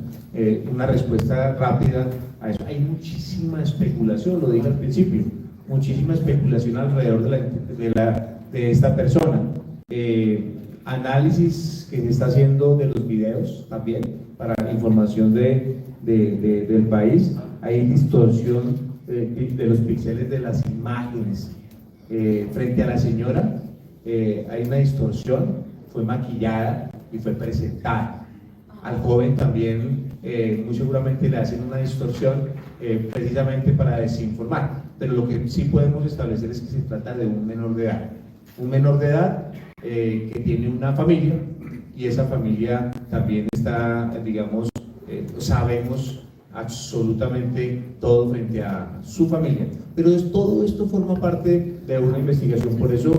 una respuesta rápida a eso. Hay muchísima especulación, lo dije al principio, muchísima especulación alrededor de esta persona. Análisis que se está haciendo de los videos también para información del país. Hay distorsión de los píxeles de las imágenes. Frente a la señora hay una distorsión, fue maquillada y fue presentada. Al joven también muy seguramente le hacen una distorsión precisamente para desinformar, pero lo que sí podemos establecer es que se trata de un menor de edad. Un menor de edad que tiene una familia, y esa familia también está, digamos, sabemos absolutamente todo frente a su familia, pero todo esto forma parte de una investigación. Por eso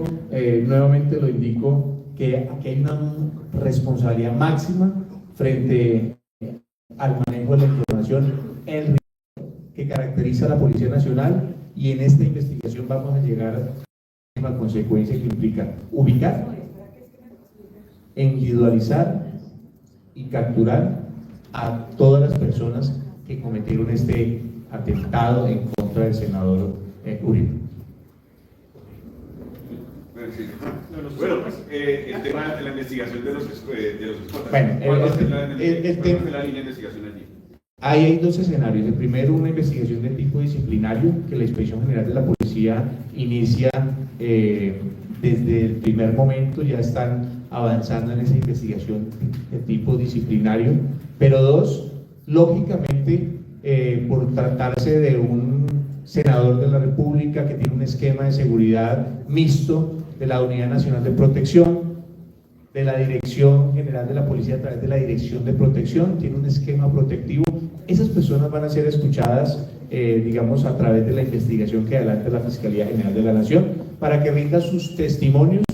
nuevamente lo indico, que aquí hay una responsabilidad máxima frente al manejo de la información, el rigor que caracteriza a la Policía Nacional, y en esta investigación vamos a llegar a una consecuencia que implica ubicar, individualizar y capturar a todas las personas que cometieron este atentado en contra del senador Uribe. Bueno, el tema de la investigación de los escoltas. Bueno, el tema de la línea de investigación allí. Ahí hay dos escenarios. El primero, una investigación de tipo disciplinario que la Inspección General de la Policía inicia desde el primer momento. Ya están avanzando en esa investigación de tipo disciplinario. Pero dos, lógicamente, por tratarse de un senador de la República que tiene un esquema de seguridad mixto de la Unidad Nacional de Protección, de la Dirección General de la Policía a través de la Dirección de Protección, tiene un esquema protectivo. Esas personas van a ser escuchadas, digamos, a través de la investigación que adelanta la Fiscalía General de la Nación, para que rindan sus testimonios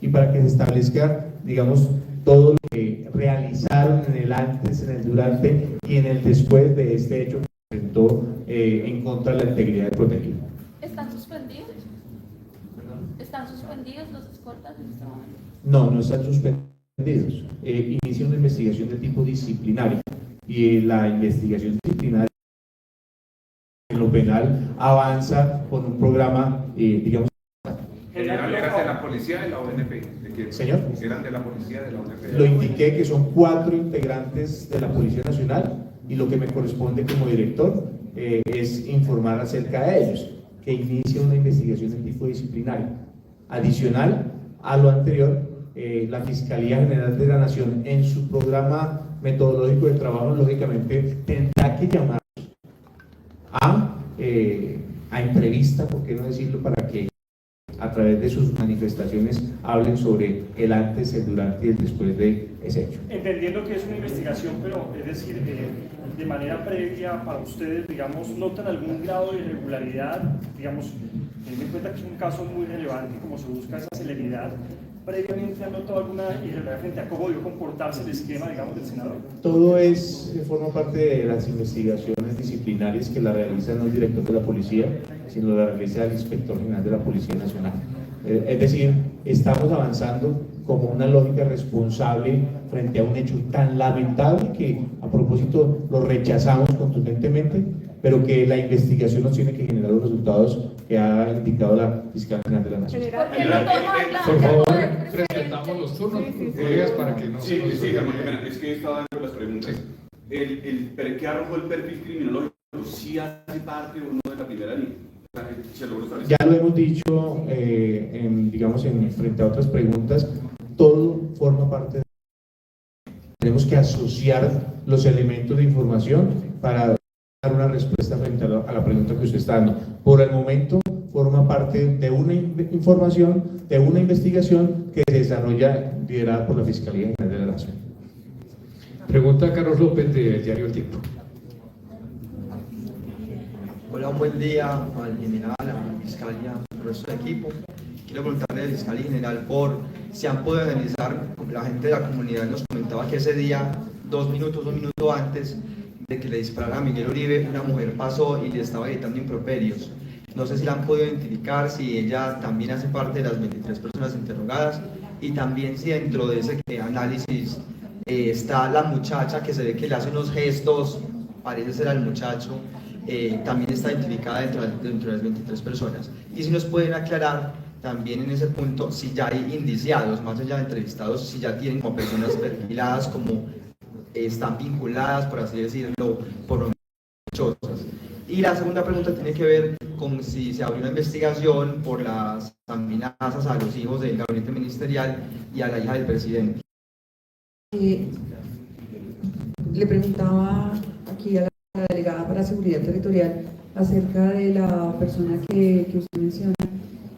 y para que se establezca, digamos, todo lo que realizaron en el antes, en el durante y en el después de este hecho que se presentó en contra de la integridad del protegido. ¿Están suspendidos? ¿Están suspendidos los escoltas en este momento? No, no están suspendidos. Inicia una investigación de tipo disciplinario, y la investigación disciplinaria en lo penal avanza con un programa, digamos. ¿Eran de la policía de la ONP? ¿De qué? Señor. ¿Eran de la policía de la ONP? Lo indiqué, que son 4 integrantes de la Policía Nacional, y lo que me corresponde como director es informar acerca de ellos, que inicia una investigación de tipo disciplinario. Adicional a lo anterior, la Fiscalía General de la Nación, en su programa metodológico de trabajo, lógicamente tendrá que llamar a entrevista, ¿por qué no decirlo?, para que a través de sus manifestaciones hablen sobre el antes, el durante y el después de ese hecho. Entendiendo que es una investigación, pero es decir, de manera previa para ustedes, digamos, ¿notan algún grado de irregularidad? Digamos, teniendo en cuenta que es un caso muy relevante, como se busca esa celeridad, ¿previamente han notado alguna irregularidad frente a cómo debió comportarse el esquema, digamos, del senador? Todo forma parte de las investigaciones disciplinarias que la realiza no el director de la policía, sino la realiza el inspector general de la Policía Nacional. Es decir, estamos avanzando como una lógica responsable frente a un hecho tan lamentable que a propósito lo rechazamos contundentemente, pero que la investigación nos tiene que generar los resultados que ha indicado la Fiscal General de la Nación. ¿Por qué no toma la Por favor, poder respetamos los turnos, colegas, para que no Sí, se nos sí, olvide. es que estaba dentro de las preguntas. ¿Qué arrojó el perfil criminológico? ¿Sí hace parte o no de la primera línea? ¿Se logró establecer? Ya lo hemos dicho, frente a otras preguntas, todo forma parte de... Tenemos que asociar los elementos de información para dar una respuesta frente a la pregunta que usted está dando. Por el momento, forma parte de una información, de una investigación que se desarrolla liderada por la Fiscalía General de la Nación. Pregunta Carlos López del diario El Tiempo. Hola, un buen día al general, a la fiscalía, al resto del equipo. Quiero preguntarle al fiscal general por si han podido analizar, la gente de la comunidad nos comentaba que ese día, un minuto antes de que le dispararan a Miguel Uribe, una mujer pasó y le estaba gritando improperios. No sé si la han podido identificar, si ella también hace parte de las 23 personas interrogadas y también si dentro de ese análisis está la muchacha que se ve que le hace unos gestos, parece ser al muchacho, también está identificada dentro de las 23 personas. Y si nos pueden aclarar también en ese punto si ya hay indiciados, más allá de entrevistados, si ya tienen como personas perfiladas, como están vinculadas, por así decirlo, por sospechosas. Y la segunda pregunta tiene que ver con si se abrió una investigación por las amenazas a los hijos del gabinete ministerial y a la hija del presidente. Le preguntaba aquí a la delegada para Seguridad Territorial acerca de la persona que usted menciona,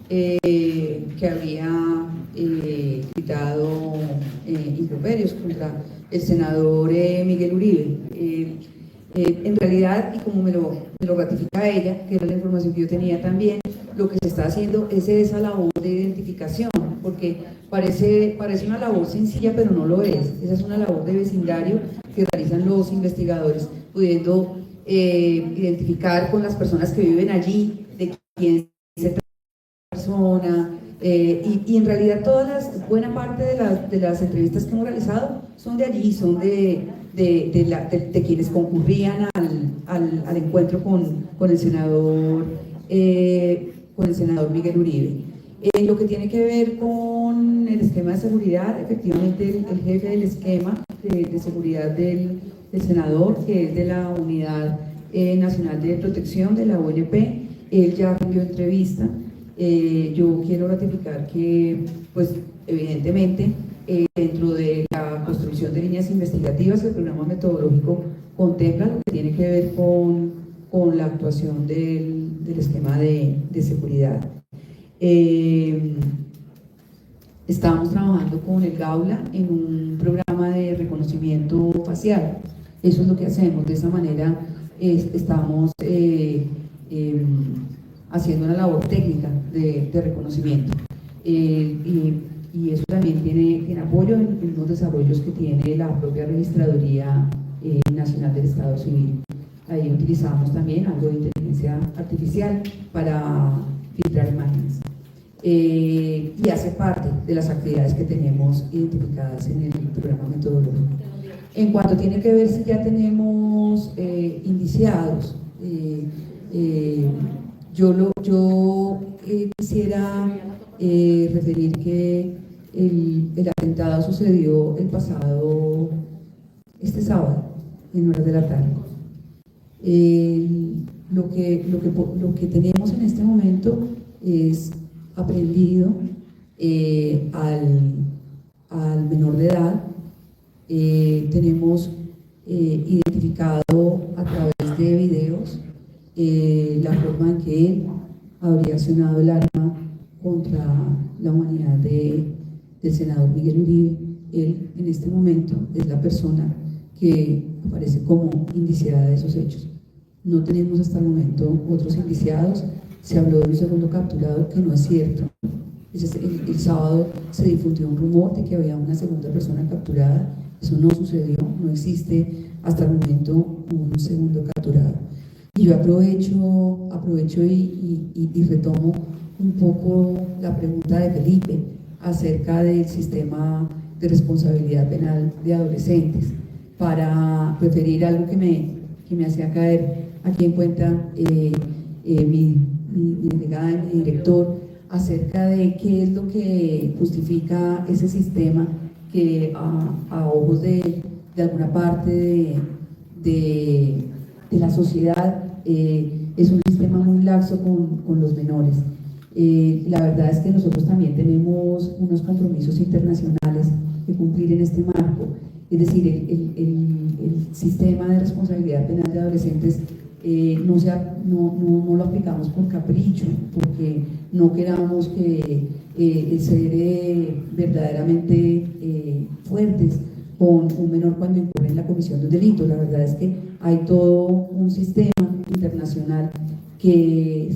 que había gritado improperios contra el senador Miguel Uribe. En realidad, y como me lo ratifica ella, que era la información que yo tenía también, lo que se está haciendo es esa labor de identificación, porque parece una labor sencilla, pero no lo es. Esa es una labor de vecindario que realizan los investigadores, pudiendo identificar con las personas que viven allí, de quién se trata la persona, y en realidad buena parte de las entrevistas que hemos realizado son de allí, son de quienes concurrían al encuentro con el senador Miguel Uribe. Lo que tiene que ver con el esquema de seguridad, efectivamente el jefe del esquema de seguridad del senador, que es de la Unidad Nacional de Protección de la ONP, él ya rindió entrevista. Yo quiero ratificar que, pues, evidentemente, dentro de la construcción de líneas investigativas, el programa metodológico contempla lo que tiene que ver con la actuación del esquema de seguridad. Estábamos trabajando con el Gaula en un programa de reconocimiento facial. Eso es lo que hacemos. De esa manera estamos haciendo una labor técnica de reconocimiento. Y eso también tiene apoyo en los desarrollos que tiene la propia Registraduría Nacional del Estado Civil. Ahí utilizamos también algo de inteligencia artificial para filtrar imágenes. Y hace parte de las actividades que tenemos identificadas en el programa metodológico. En cuanto tiene que ver si ya tenemos indiciados, yo quisiera referir que el atentado sucedió este sábado, en horas de la tarde. Lo que tenemos en este momento es aprendido al menor de edad. Tenemos identificado a través de videos la forma en que él habría accionado el arma contra la humanidad del senador Miguel Uribe. Él en este momento es la persona que aparece como indiciada de esos hechos. No tenemos hasta el momento otros indiciados. Se habló de un segundo capturado, que no es cierto. El sábado se difundió un rumor de que había una segunda persona capturada. Eso no sucedió, no existe hasta el momento un segundo capturado. Y yo aprovecho y retomo un poco la pregunta de Felipe acerca del sistema de responsabilidad penal de adolescentes, para referir algo que me hacía caer aquí en cuenta mi delegada y mi director, acerca de qué es lo que justifica ese sistema que a ojos de alguna parte de la sociedad es un sistema muy laxo con los menores. La verdad es que nosotros también tenemos unos compromisos internacionales que cumplir en este marco, es decir, el sistema de responsabilidad penal de adolescentes no lo aplicamos por capricho, porque no queramos que ser verdaderamente fuertes con un menor cuando incurre en la comisión de un delito. La verdad es que hay todo un sistema internacional que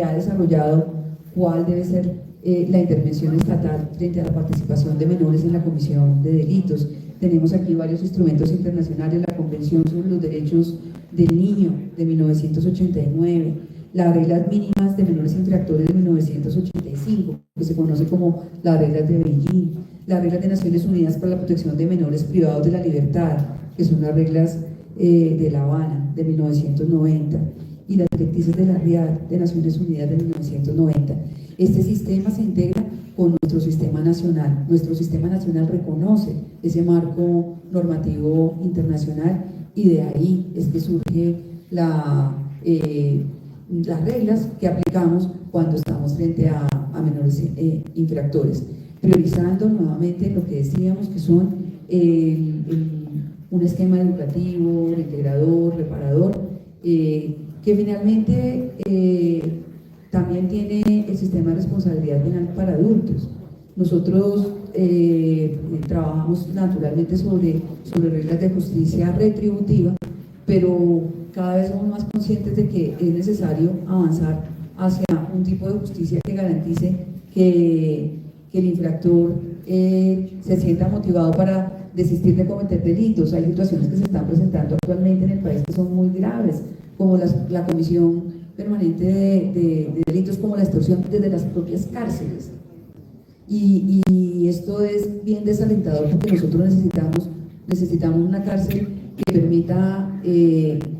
ha desarrollado cuál debe ser la intervención estatal frente a la participación de menores en la comisión de delitos. Tenemos aquí varios instrumentos internacionales: la Convención sobre los Derechos del Niño de 1989, las reglas mínimas de menores infractores de 1985, que se conoce como las reglas de Beijing, las reglas de Naciones Unidas para la protección de menores privados de la libertad, que son las reglas de La Habana de 1990, y las directrices de la RIAD de Naciones Unidas de 1990. Este sistema se integra con nuestro sistema nacional. Nuestro sistema nacional reconoce ese marco normativo internacional, y de ahí es que surge las reglas que aplicamos cuando estamos frente a menores infractores, priorizando nuevamente lo que decíamos que son un esquema educativo, integrador, reparador, que finalmente también tiene el sistema de responsabilidad penal para adultos. Nosotros trabajamos naturalmente sobre reglas de justicia retributiva, pero cada vez somos más conscientes de que es necesario avanzar hacia un tipo de justicia que garantice que el infractor se sienta motivado para desistir de cometer delitos. Hay situaciones que se están presentando actualmente en el país que son muy graves, como la Comisión Permanente de Delitos, como la extorsión desde las propias cárceles. Y esto es bien desalentador, porque nosotros necesitamos una cárcel que permita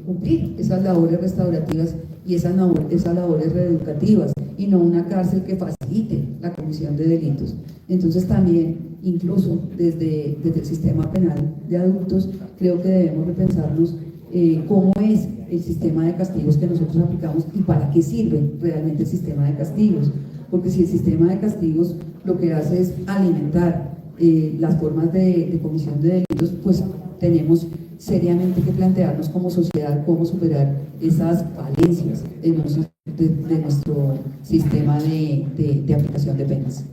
cumplir esas labores restaurativas y esas labores reeducativas, y no una cárcel que facilite la comisión de delitos. Entonces también, incluso desde el sistema penal de adultos, creo que debemos repensarnos cómo es el sistema de castigos que nosotros aplicamos y para qué sirve realmente el sistema de castigos. Porque si el sistema de castigos lo que hace es alimentar las formas de comisión de delitos, pues tenemos seriamente que plantearnos como sociedad cómo superar esas falencias de nuestro sistema de aplicación de penas.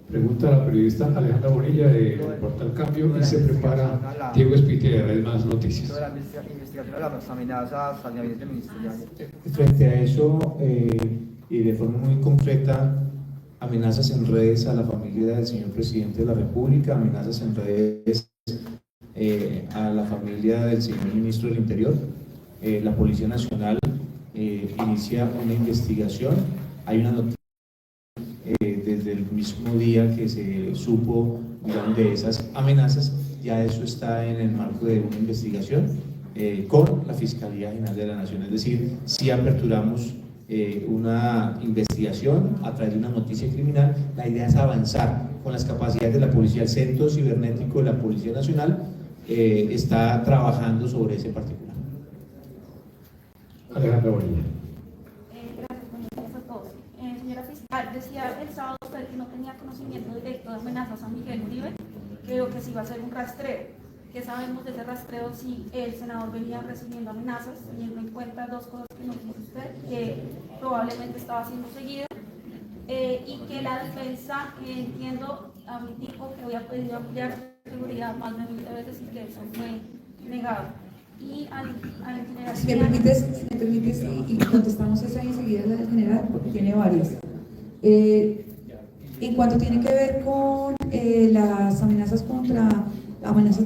Pregunta a la periodista Alejandra Bonilla de Portal Cambio, y se prepara Diego Espitiera de Más Noticias. Sobre la investigación de las amenazas al gabinete ministerial. Frente a eso, y de forma muy concreta, amenazas en redes a la familia del señor presidente de la República, amenazas en redes a la familia del señor ministro del Interior. La Policía Nacional inicia una investigación. Hay una noticia desde el mismo día que se supo, digamos, de esas amenazas. Ya eso está en el marco de una investigación con la Fiscalía General de la Nación. Es decir, si aperturamos una investigación a través de una noticia criminal. La idea es avanzar con las capacidades de la policía. El Centro Cibernético de la Policía Nacional está trabajando sobre ese particular. Alejandra Bonilla. Gracias, buenos días a todos. Señora fiscal, decía el sábado usted que no tenía conocimiento directo de amenazas a Miguel Uribe, creo que sí va a ser un rastreo. ¿Qué sabemos de ese rastreo? Si el senador venía recibiendo amenazas, teniendo en cuenta dos cosas que nos dice usted, que probablemente estaba siendo seguido, y que la defensa, entiendo, a mi tipo que había pedido ampliar seguridad más de 20 veces y que eso fue negado. Y al general... Si me permites y contestamos esa enseguida, la del general, porque tiene varias. En cuanto tiene que ver con las amenazas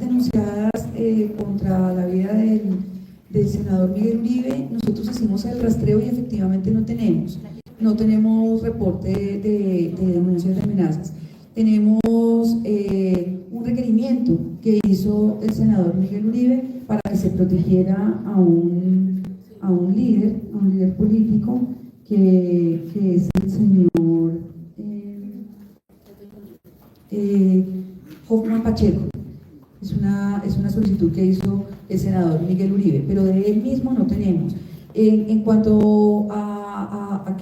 denunciadas contra la vida del senador Miguel Uribe, nosotros hicimos el rastreo y efectivamente no tenemos. no tenemos reporte de denuncias de amenazas. Tenemos un requerimiento que hizo el senador Miguel Uribe para que se protegiera a un líder político que es el señor Hoffman Pacheco. Es una solicitud que hizo el senador Miguel Uribe, pero de él mismo no tenemos. En cuanto a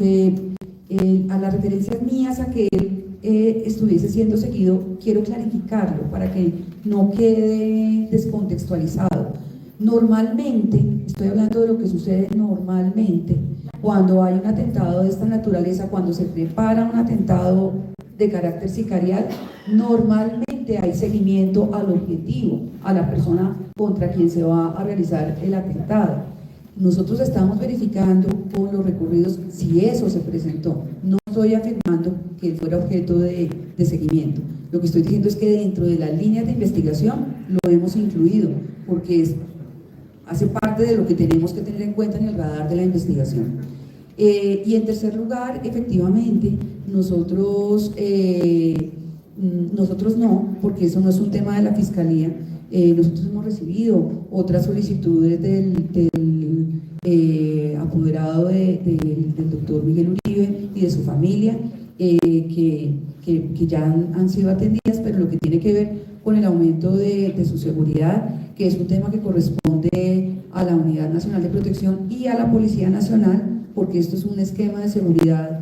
las referencias mías a que él estuviese siendo seguido, quiero clarificarlo para que no quede descontextualizado. Normalmente, estoy hablando de lo que sucede normalmente, cuando hay un atentado de esta naturaleza, cuando se prepara un atentado de carácter sicarial, normalmente hay seguimiento al objetivo, a la persona contra quien se va a realizar el atentado. Nosotros estamos verificando con los recorridos si eso se presentó. No estoy afirmando que fuera objeto de seguimiento. Lo que estoy diciendo es que dentro de las líneas de investigación lo hemos incluido, porque hace parte de lo que tenemos que tener en cuenta en el radar de la investigación. Y en tercer lugar, efectivamente, nosotros no, porque eso no es un tema de la Fiscalía. Nosotros hemos recibido otras solicitudes del apoderado del doctor Miguel Uribe y de su familia, que ya han sido atendidas, pero lo que tiene que ver con el aumento de su seguridad, que es un tema que corresponde a la Unidad Nacional de Protección y a la Policía Nacional, porque esto es un esquema de seguridad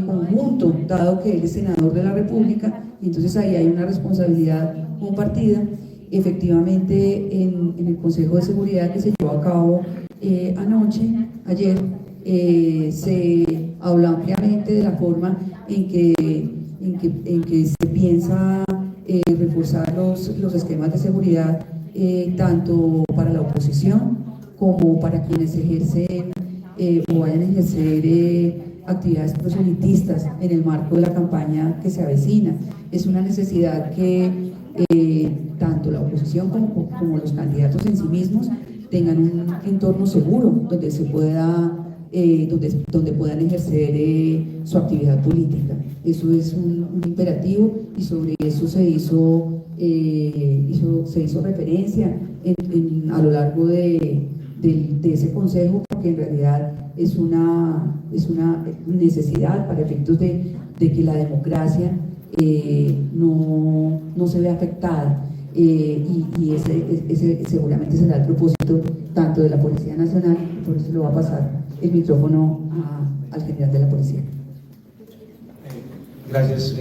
conjunto, dado que él es senador de la República, y entonces ahí hay una responsabilidad compartida. Efectivamente, en el Consejo de Seguridad que se llevó a cabo ayer, se habló ampliamente de la forma en que se piensa reforzar los esquemas de seguridad, tanto para la oposición como para quienes ejercen o vayan a ejercer actividades proselitistas en el marco de la campaña que se avecina. Es una necesidad que tanto la oposición como los candidatos en sí mismos tengan un entorno seguro donde se pueda donde puedan ejercer su actividad política. Eso es un imperativo, y sobre eso se hizo referencia a lo largo de ese consejo, porque en realidad es una necesidad para efectos de que la democracia no se vea afectada, y ese seguramente será el propósito tanto de la Policía Nacional, y por eso le va a pasar el micrófono al general de la policía. Gracias,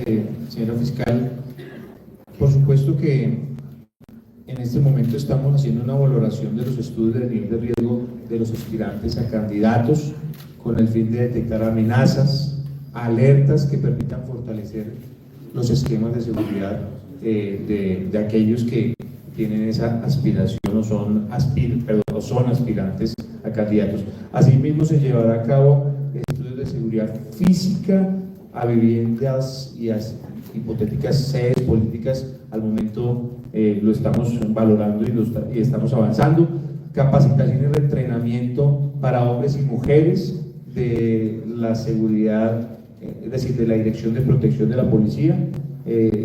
señora fiscal. Por supuesto que en este momento estamos haciendo una valoración de los estudios de nivel de riesgo de los aspirantes a candidatos, con el fin de detectar amenazas, alertas que permitan fortalecer los esquemas de seguridad de aquellos que tienen esa aspiración o son aspirantes a candidatos. Asimismo, se llevará a cabo estudios de seguridad física a viviendas y a hipotéticas sedes políticas. Al momento lo estamos valorando y estamos avanzando. Capacitaciones de entrenamiento para hombres y mujeres de la seguridad, es decir, de la Dirección de Protección de la Policía.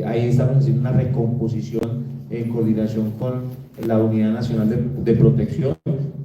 Ahí estamos haciendo una recomposición en coordinación con la Unidad Nacional de Protección,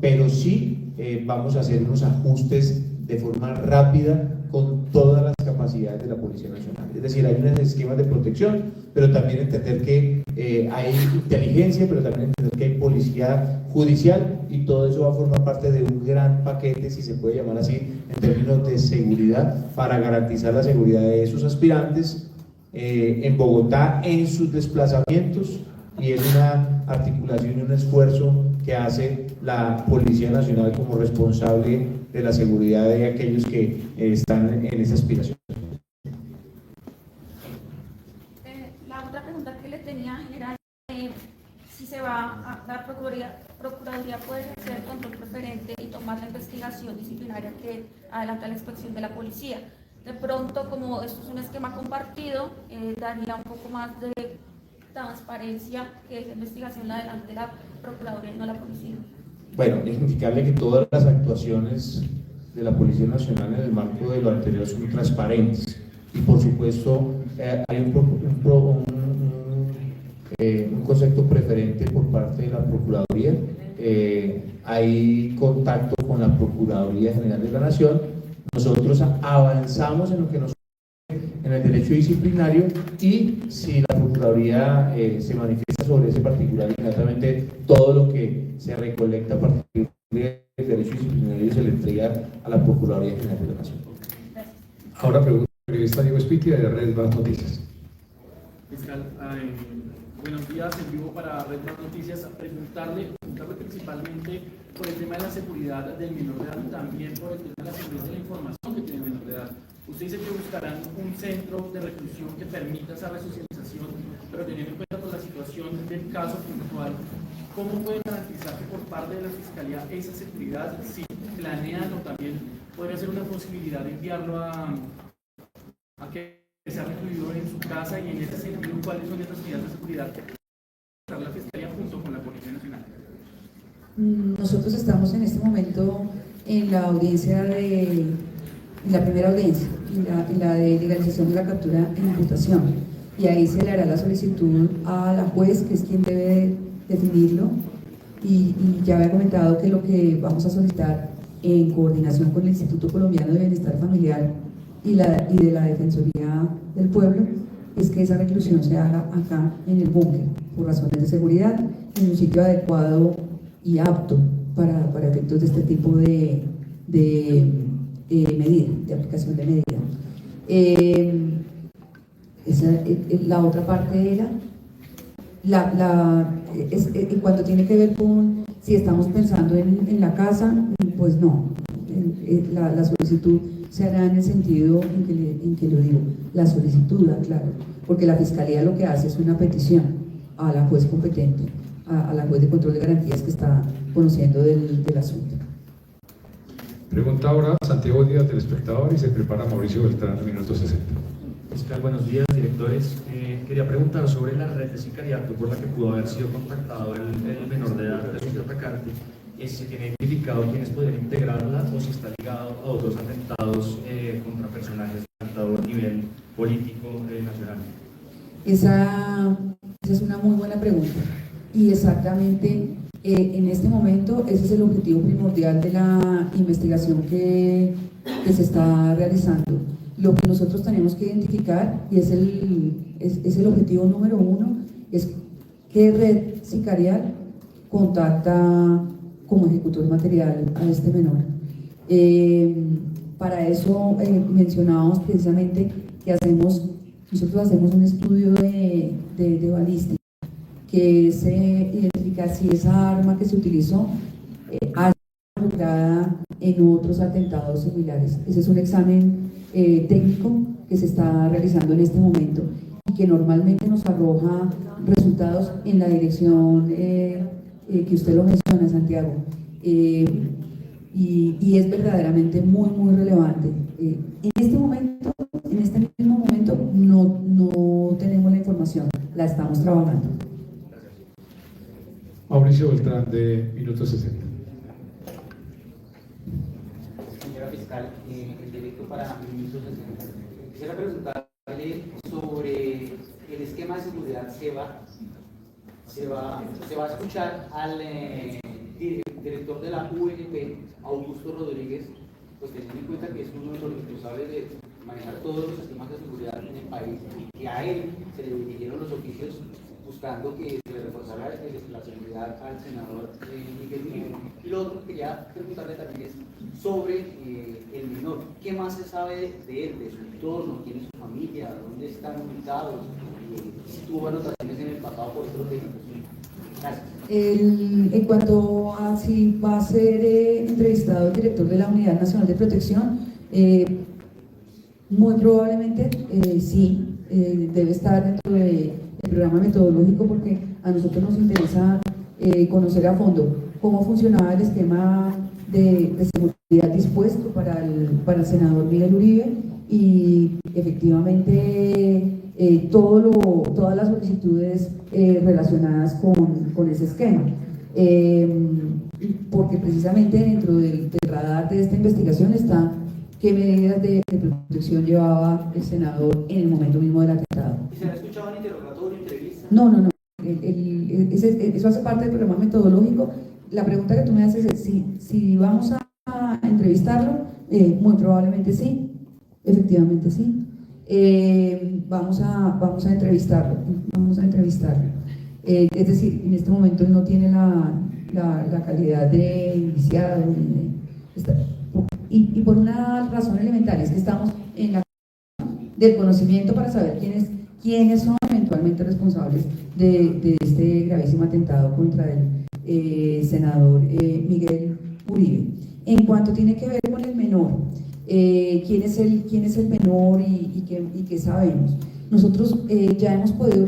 pero sí vamos a hacer unos ajustes de forma rápida con todas las capacidades de la Policía Nacional. Es decir, hay unos esquemas de protección, pero también entender que hay inteligencia, pero también entender que hay policía judicial, y todo eso va a formar parte de un gran paquete, si se puede llamar así, en términos de seguridad, para garantizar la seguridad de esos aspirantes en Bogotá, en sus desplazamientos, y es una articulación y un esfuerzo que hace la Policía Nacional como responsable de la seguridad de aquellos que están en esa aspiración. La otra pregunta que le tenía, general, si se va a la Procuraduría puede ejercer control preferente y tomar la investigación disciplinaria que adelanta la inspección de la policía. De pronto, como esto es un esquema compartido, daría un poco más de transparencia que esa investigación la adelante la Procuraduría y no la policía. Bueno, es indicarle que todas las actuaciones de la Policía Nacional en el marco de lo anterior son transparentes. Y por supuesto hay un concepto preferente por parte de la Procuraduría. Hay contacto con la Procuraduría General de la Nación. Nosotros avanzamos en lo que nos en el derecho disciplinario, y si la Procuraduría se manifiesta sobre ese particular, inmediatamente todo lo que se recolecta a partir del derecho disciplinario se le entrega a la Procuraduría General de la Nación. Ahora pregunta el periodista Diego Espitia de Red Más Noticias. Fiscal, buenos días, en vivo para Red Más Noticias. Preguntarle principalmente por el tema de la seguridad del menor de edad, también por el tema de la seguridad de la información que tiene el menor de edad. Usted dice que buscarán un centro de reclusión que permita esa resocialización, pero teniendo en cuenta por la situación del caso puntual, ¿cómo pueden garantizar que por parte de la Fiscalía esa seguridad, si planean o también podría ser una posibilidad de enviarlo a que sea recluido en su casa, y en ese sentido, cuáles son esas medidas de seguridad que la Fiscalía junto con la Policía Nacional? Nosotros estamos en este momento en la audiencia en la primera audiencia, en la de legalización de la captura en imputación, y ahí se le hará la solicitud a la juez, que es quien debe definirlo, y ya había comentado que lo que vamos a solicitar en coordinación con el Instituto Colombiano de Bienestar Familiar y de la Defensoría del Pueblo es que esa reclusión se haga acá en el búnker, por razones de seguridad, en un sitio adecuado y apto para efectos de este tipo de medida, de aplicación de medida. La otra parte era en cuanto tiene que ver con si estamos pensando en la casa, pues no. La solicitud se hará en el sentido en que lo digo, la solicitud, claro, porque la Fiscalía lo que hace es una petición a la juez competente, a la juez de control de garantías que está conociendo del asunto. Pregunta ahora Santiago Díaz del Espectador y se prepara Mauricio Beltrán en minuto 60. Fiscal, buenos días, directores. Quería preguntar sobre la red de sicariato por la que pudo haber sido contactado el menor de edad de atacante, y si se tiene identificado quiénes podrían integrarla o si está ligado a otros atentados contra personajes de alto nivel político nacional. Esa es una muy buena pregunta, y exactamente en este momento ese es el objetivo primordial de la investigación que se está realizando. Lo que nosotros tenemos que identificar, y es el objetivo número uno, es qué red sicarial contacta como ejecutor material a este menor. Para eso mencionábamos precisamente que nosotros hacemos un estudio de balística, que es identificar si esa arma que se utilizó ha sido involucrada en otros atentados similares. Ese es un examen técnico que se está realizando en este momento y que normalmente nos arroja resultados en la dirección que usted lo menciona, Santiago, y es verdaderamente muy, muy relevante. En este mismo momento no tenemos la información, la estamos trabajando. Mauricio Beltrán de minuto 60. Señora Fiscal, en directo para minuto 60. Quisiera preguntarle sobre el esquema de seguridad se va a escuchar al director de la UNP, Augusto Rodríguez, pues teniendo en cuenta que es uno de los responsables de manejar todos los esquemas de seguridad en el país, y que a él se le dirigieron los oficios buscando que se le reforzara la seguridad al senador Miguel Uribe. Y lo otro que quería preguntarle también es sobre el menor. ¿Qué más se sabe de él, de su entorno, quién es su familia, dónde están ubicados, si tuvo anotaciones en el pasado por otros delitos? Gracias. En cuanto a si va a ser entrevistado el director de la Unidad Nacional de Protección, muy probablemente sí, debe estar dentro del programa metodológico, porque a nosotros nos interesa conocer a fondo cómo funcionaba el esquema de seguridad dispuesto para el senador Miguel Uribe, y efectivamente todas las solicitudes relacionadas con ese esquema. porque precisamente dentro del radar de esta investigación está qué medidas de protección llevaba el senador en el momento mismo del atentado. ¿Y se ha escuchado en interrogatorio, entrevista? No. Eso hace parte del programa metodológico. La pregunta que tú me haces es si vamos a entrevistarlo, muy probablemente sí, efectivamente sí. Vamos a entrevistarlo. Es decir, en este momento él no tiene la calidad de indiciado. Y por una razón elemental, es que estamos en la del conocimiento para saber quiénes son eventualmente responsables de este gravísimo atentado contra el senador Miguel Uribe. En cuanto tiene que ver con el menor, quién es el menor y qué sabemos. Nosotros ya hemos podido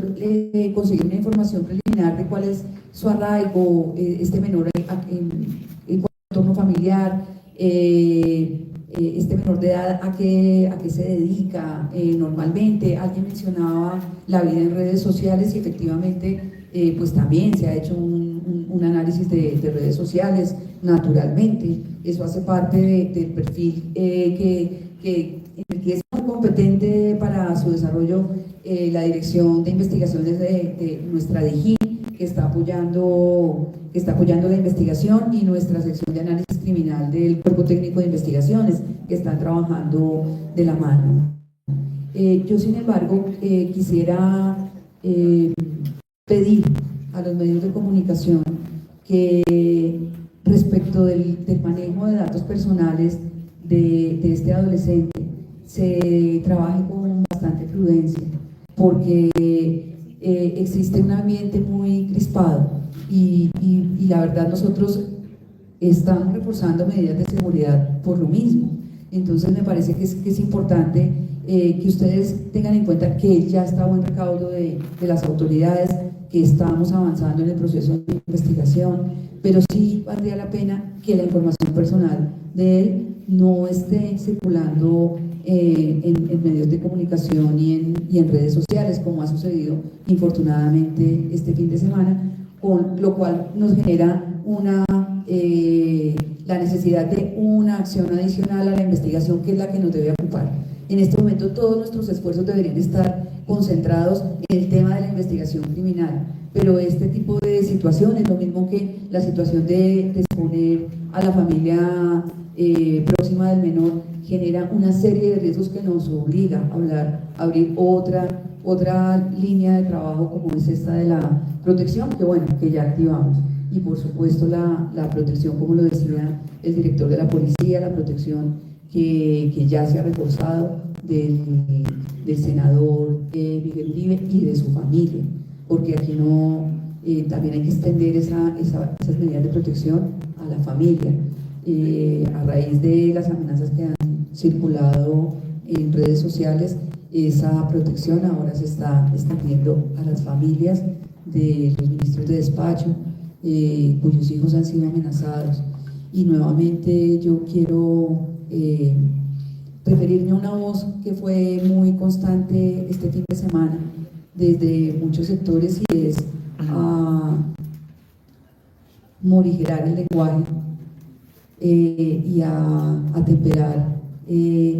conseguir una información preliminar de cuál es su arraigo, este menor en entorno familiar, este menor de edad a qué se dedica normalmente. Alguien mencionaba la vida en redes sociales y efectivamente pues también se ha hecho un análisis de redes sociales naturalmente. Eso hace parte del perfil en el que es muy competente para su desarrollo la Dirección de Investigaciones de nuestra DIGIN, que está apoyando la investigación, y nuestra sección de análisis criminal del Cuerpo Técnico de Investigaciones, que están trabajando de la mano. Yo, sin embargo, quisiera pedir a los medios de comunicación que respecto del manejo de datos personales de este adolescente se trabaje con bastante prudencia, porque existe un ambiente muy crispado y la verdad nosotros estamos reforzando medidas de seguridad por lo mismo. Entonces me parece que es importante que ustedes tengan en cuenta que ya está a buen recaudo de las autoridades, que estamos avanzando en el proceso de investigación, pero sí valdría la pena que la información personal de él no esté circulando en medios de comunicación y en redes sociales, como ha sucedido infortunadamente este fin de semana, con lo cual nos genera la necesidad de una acción adicional a la investigación, que es la que nos debe ocupar. En este momento todos nuestros esfuerzos deberían estar concentrados en el tema de la investigación criminal, pero este tipo de situaciones, lo mismo que la situación de exponer a la familia próxima del menor, genera una serie de riesgos que nos obliga a abrir otra línea de trabajo, como es esta de la protección, que ya activamos. Y por supuesto la protección, como lo decía el director de la policía, la protección que ya se ha reforzado del senador Miguel Uribe y de su familia, porque aquí también hay que extender esas medidas de protección a la familia. A raíz de las amenazas que han circulado en redes sociales, esa protección ahora se está extendiendo a las familias de los ministros de despacho cuyos hijos han sido amenazados. Y nuevamente yo quiero referirme a una voz que fue muy constante este fin de semana desde muchos sectores, y es a morigerar el lenguaje y a atemperar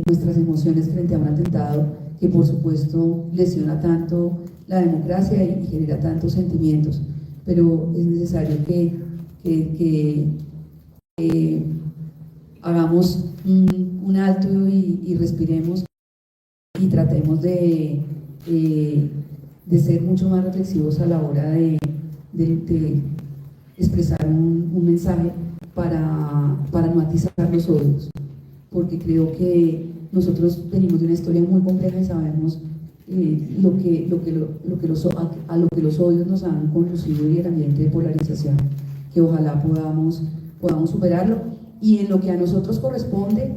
nuestras emociones frente a un atentado que por supuesto lesiona tanto la democracia y genera tantos sentimientos, pero es necesario que hagamos un alto y respiremos y tratemos de ser mucho más reflexivos a la hora de expresar un mensaje para no atizar los odios, porque creo que nosotros venimos de una historia muy compleja y sabemos a lo que los odios nos han conducido, y el ambiente de polarización, que ojalá podamos superarlo, y en lo que a nosotros corresponde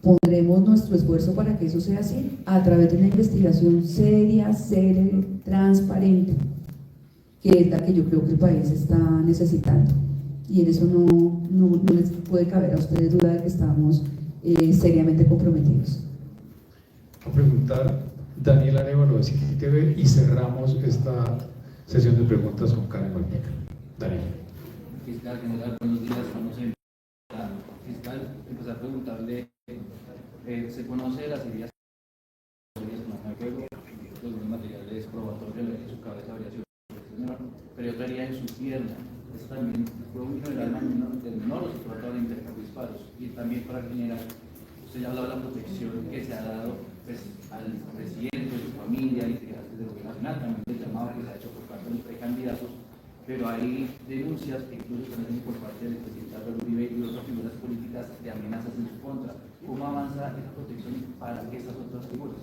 pondremos nuestro esfuerzo para que eso sea así, a través de una investigación seria, transparente, que es la que yo creo que el país está necesitando, y en eso no les puede caber a ustedes duda de que estamos seriamente comprometidos. A preguntar Daniel Arévalo de CTV, y cerramos esta sesión de preguntas con Karen Olmeca. Daniel. Fiscal General, buenos días. Vamos a fiscal, empezar a preguntarle, ¿se conoce de las heridas con arma de fuego, los materiales probatorios en su cabeza habría sido pero otra herida en su pierna? Eso también fue un general del menor o se trata de disparos. Y también para general, usted ya hablado de la protección que se ha dado pues, al presidente, su familia, integrantes del gobierno nacional, también del llamado que se ha hecho por parte de los precandidatos, pero hay denuncias que incluso están haciendo por parte del presidente Álvaro Uribe y otras figuras políticas de amenazas en su contra. ¿Cómo avanza esa protección para estas otras figuras?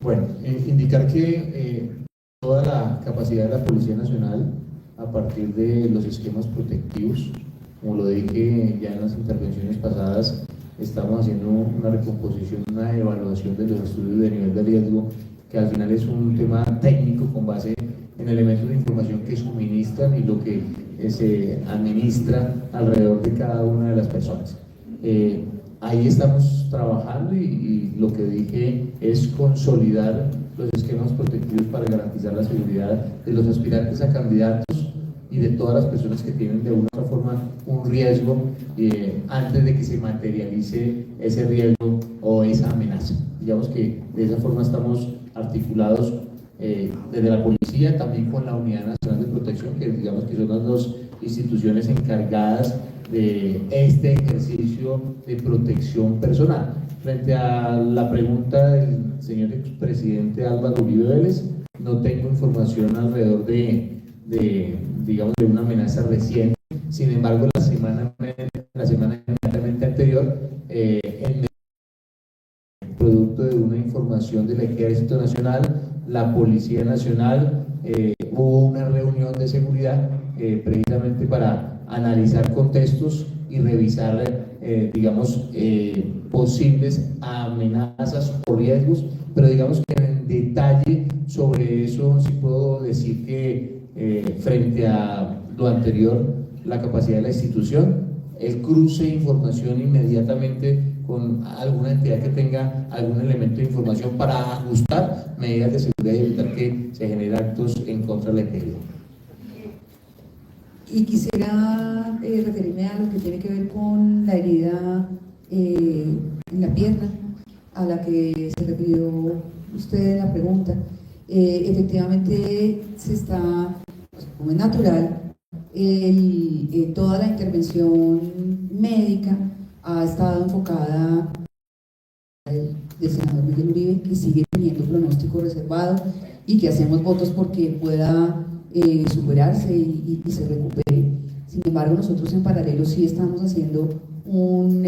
Bueno, indicar que toda la capacidad de la Policía Nacional, a partir de los esquemas protectivos, como lo dije ya en las intervenciones pasadas, estamos haciendo una recomposición, una evaluación de los estudios de nivel de riesgo, que al final es un tema técnico con base en elementos de información que suministran y lo que se administra alrededor de cada una de las personas. Ahí estamos trabajando y lo que dije es consolidar los esquemas protectivos para garantizar la seguridad de los aspirantes a candidatos y de todas las personas que tienen de una u otra forma un riesgo antes de que se materialice ese riesgo o esa amenaza. Digamos que de esa forma estamos articulados desde la policía, también con la Unidad Nacional de Protección, que digamos que son las dos instituciones encargadas de este ejercicio de protección personal. Frente a la pregunta del señor expresidente Álvaro Uribe Vélez, no tengo información alrededor digamos, de una amenaza reciente. Sin embargo, la semana inmediatamente anterior, producto de una información del Ejército Nacional, la Policía Nacional, hubo una reunión de seguridad precisamente para analizar contextos y revisar, digamos, posibles amenazas o riesgos, pero digamos que en detalle sobre eso sí puedo decir que frente a lo anterior, la capacidad de la institución, el cruce de información inmediatamente con alguna entidad que tenga algún elemento de información para ajustar medidas de seguridad y evitar que se generen actos en contra de la integridad. Y quisiera referirme a lo que tiene que ver con la herida en la pierna, a la que se refirió usted en la pregunta. Efectivamente, se está, como es natural, toda la intervención médica ha estado enfocada del senador Miguel Uribe, que sigue teniendo pronóstico reservado y que hacemos votos porque pueda superarse y se recupere. Sin embargo, nosotros en paralelo sí estamos haciendo un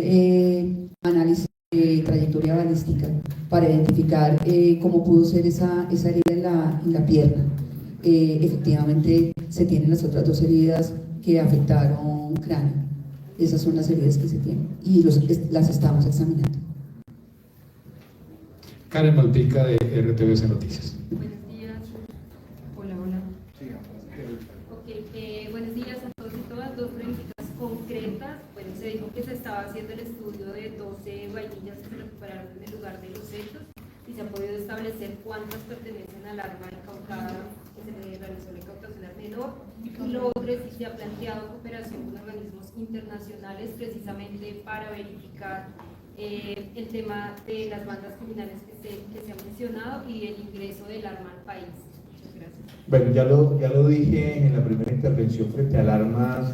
análisis de trayectoria balística para identificar cómo pudo ser esa herida en la pierna. Efectivamente, se tienen las otras dos heridas que afectaron cráneo. Esas son las heridas que se tienen y las estamos examinando. Karen Malpica de RTVC Noticias. Buenos días. Hola. Buenos días a todos y todas. Dos preguntas concretas. Bueno, se dijo que se estaba haciendo el estudio de 12 vainillas que se recuperaron en el lugar de los hechos y se ha podido establecer cuántas pertenecen al arma incautada que se le realizó la incautación al menor. Y lo otro es si se ha planteado cooperación con organismos internacionales precisamente para verificar el tema de las bandas criminales que se han mencionado y el ingreso del arma al país. Muchas gracias. Bueno, ya lo dije en la primera intervención frente al arma,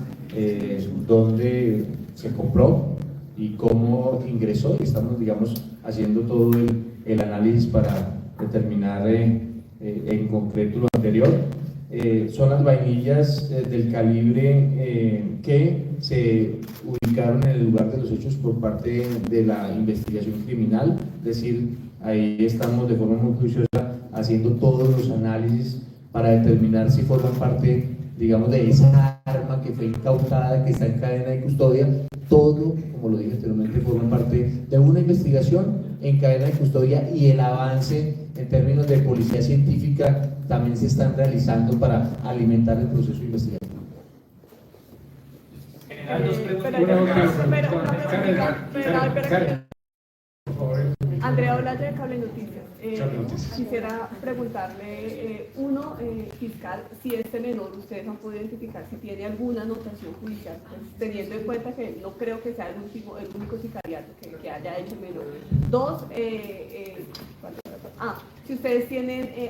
donde se compró y cómo ingresó, y estamos, digamos, haciendo todo el análisis para determinar en concreto lo anterior. Son las vainillas del calibre que se ubicaron en el lugar de los hechos por parte de la investigación criminal, es decir, ahí estamos de forma muy juiciosa haciendo todos los análisis para determinar si forman parte, digamos, de esa arma que fue incautada, que está en cadena de custodia. Todo, como lo dije anteriormente, forma parte de una investigación en cadena de custodia, y el avance en términos de policía científica también se están realizando para alimentar el proceso investigativo. Andrea Olaya, de Cable Noticias. Quisiera preguntarle, fiscal, si este menor ustedes han podido identificar si tiene alguna anotación judicial, pues, teniendo en cuenta que no creo que sea el único sicariato que haya hecho el menor. Dos, si ustedes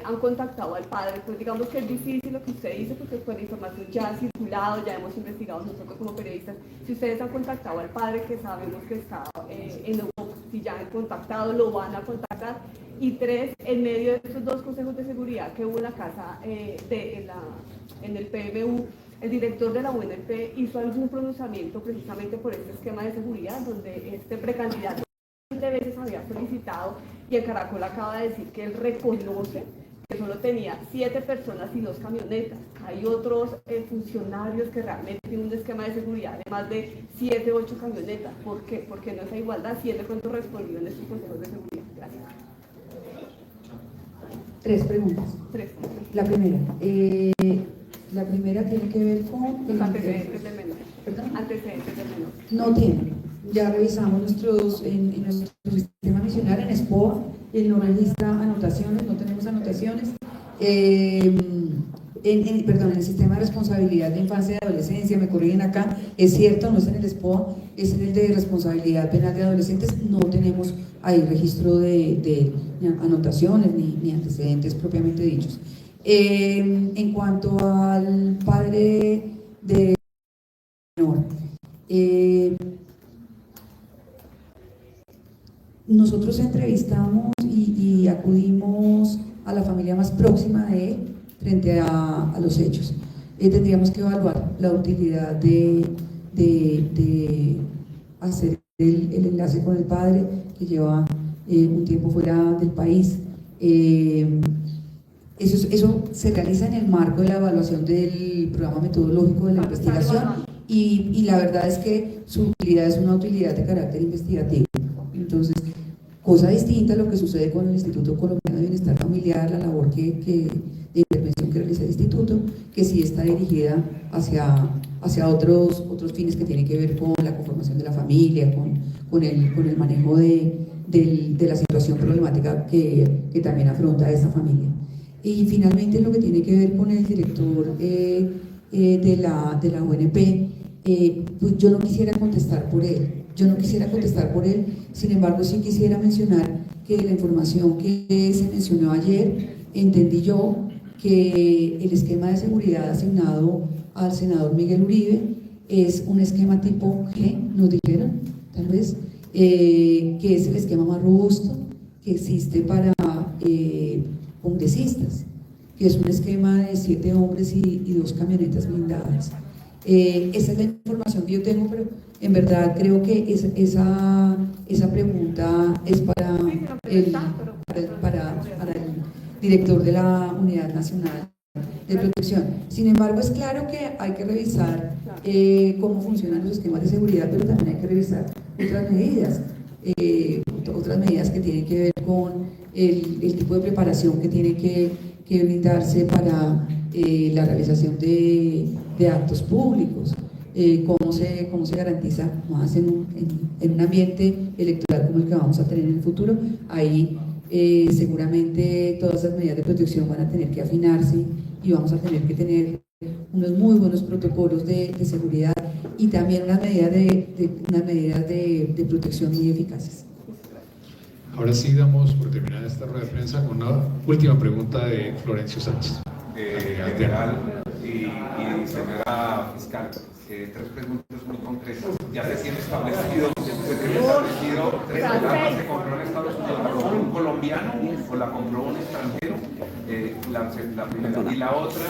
han contactado al padre, pues digamos que es difícil lo que usted dice, porque pues la información ya ha circulado, ya hemos investigado nosotros como periodistas. Si ustedes han contactado al padre, que sabemos que está en Europa, si ya han contactado, lo van a contactar. Y tres, en medio de estos dos consejos de seguridad que hubo en la casa, en el PMU, el director de la UNP hizo algún pronunciamiento precisamente por este esquema de seguridad, donde este precandidato 20 veces había solicitado, y el Caracol acaba de decir que él reconoce que solo tenía 7 personas y 2 camionetas. Hay otros funcionarios que realmente tienen un esquema de seguridad de más de 7, 8 camionetas. ¿Por qué? Porque no es igualdad. Si él de pronto respondió en estos consejos de seguridad. Gracias. 3 preguntas. 3. La primera tiene que ver con los antecedentes del menor. ¿Perdón? Antecedentes del menor. No tiene. Ya revisamos en nuestro sistema misional, en SPOA, él no registra anotaciones, no tenemos anotaciones. En el sistema de responsabilidad de infancia y adolescencia, me corrigen acá, es cierto, no es en el SPOA, es en el de responsabilidad penal de adolescentes, no tenemos ahí registro de anotaciones ni antecedentes propiamente dichos. En cuanto al padre de menor, nosotros entrevistamos y acudimos a la familia más próxima de él frente a los hechos. Tendríamos que evaluar la utilidad de hacer el enlace con el padre, que lleva un tiempo fuera del país. Eso se realiza en el marco de la evaluación del programa metodológico de la investigación, y la verdad es que su utilidad es una utilidad de carácter investigativo. Entonces, cosa distinta a lo que sucede con el Instituto Colombiano de Bienestar Familiar, la labor de intervención que realiza el Instituto, que sí está dirigida hacia otros fines que tienen que ver con la conformación de la familia, con el manejo de la situación problemática que también afronta esta familia. Y finalmente, lo que tiene que ver con el director de la UNP, pues yo no quisiera contestar por él. Sin embargo, sí quisiera mencionar que la información que se mencionó ayer, entendí yo que el esquema de seguridad asignado al senador Miguel Uribe es un esquema tipo G, nos dijeron, tal vez, que es el esquema más robusto que existe para congresistas, que es un esquema de 7 hombres y 2 camionetas blindadas. Esa es la información que yo tengo, pero en verdad creo que esa pregunta es para el director de la Unidad Nacional de Protección. Sin embargo, es claro que hay que revisar cómo funcionan los esquemas de seguridad, pero también hay que revisar otras medidas que tienen que ver con el tipo de preparación que tiene que brindarse para la realización de actos públicos, cómo se garantiza más en un ambiente electoral como el que vamos a tener en el futuro. Ahí seguramente todas esas medidas de protección van a tener que afinarse y vamos a tener que tener unos muy buenos protocolos de seguridad y también unas medidas de protección muy eficaces. Ahora sí damos por terminada esta rueda de prensa con una última pregunta de Florencio Sánchez. General y señora fiscal, 3 preguntas muy concretas. Ya se tiene establecido 3 armas, ¿se compró en Estados Unidos? ¿La compró un colombiano o la compró un extranjero? La primera. Y la otra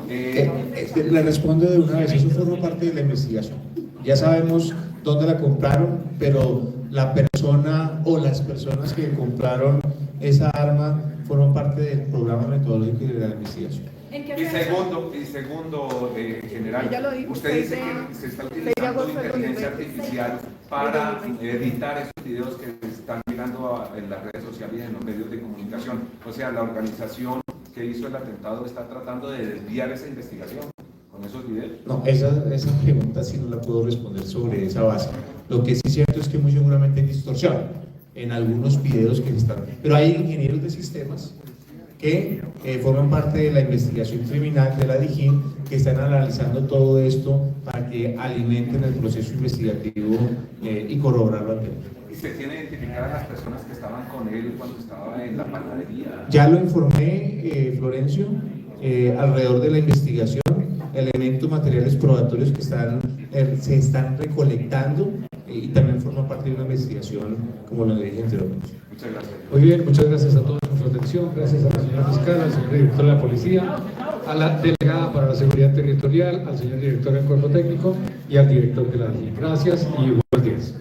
es... Le respondo de una vez, eso forma parte de la investigación. Ya sabemos dónde la compraron, pero la persona o las personas que compraron esa arma forman parte del programa metodológico y de la investigación. Y segundo, general, usted dice que se está utilizando inteligencia artificial para editar esos videos que están mirando en las redes sociales y en los medios de comunicación. O sea, la organización que hizo el atentado está tratando de desviar esa investigación con esos videos. No, esa pregunta sí no la puedo responder sobre esa base. Lo que sí es cierto es que muy seguramente hay distorsión. en algunos videos que se están. Pero hay ingenieros de sistemas que forman parte de la investigación criminal de la DIJÍN, que están analizando todo esto para que alimenten el proceso investigativo y corroborarlo ante él. ¿Y se tiene identificadas las personas que estaban con él cuando estaba en la panadería? Ya lo informé, Florencio, alrededor de la investigación, elementos materiales probatorios que se están recolectando y también forma parte de una investigación, como lo dije anteriormente. Muchas gracias. Muy bien, muchas gracias a todos por su atención, gracias a la señora fiscal, al señor director de la policía, a la delegada para la seguridad territorial, al señor director del cuerpo técnico y al director de la DIJÍN. Gracias y buenos días.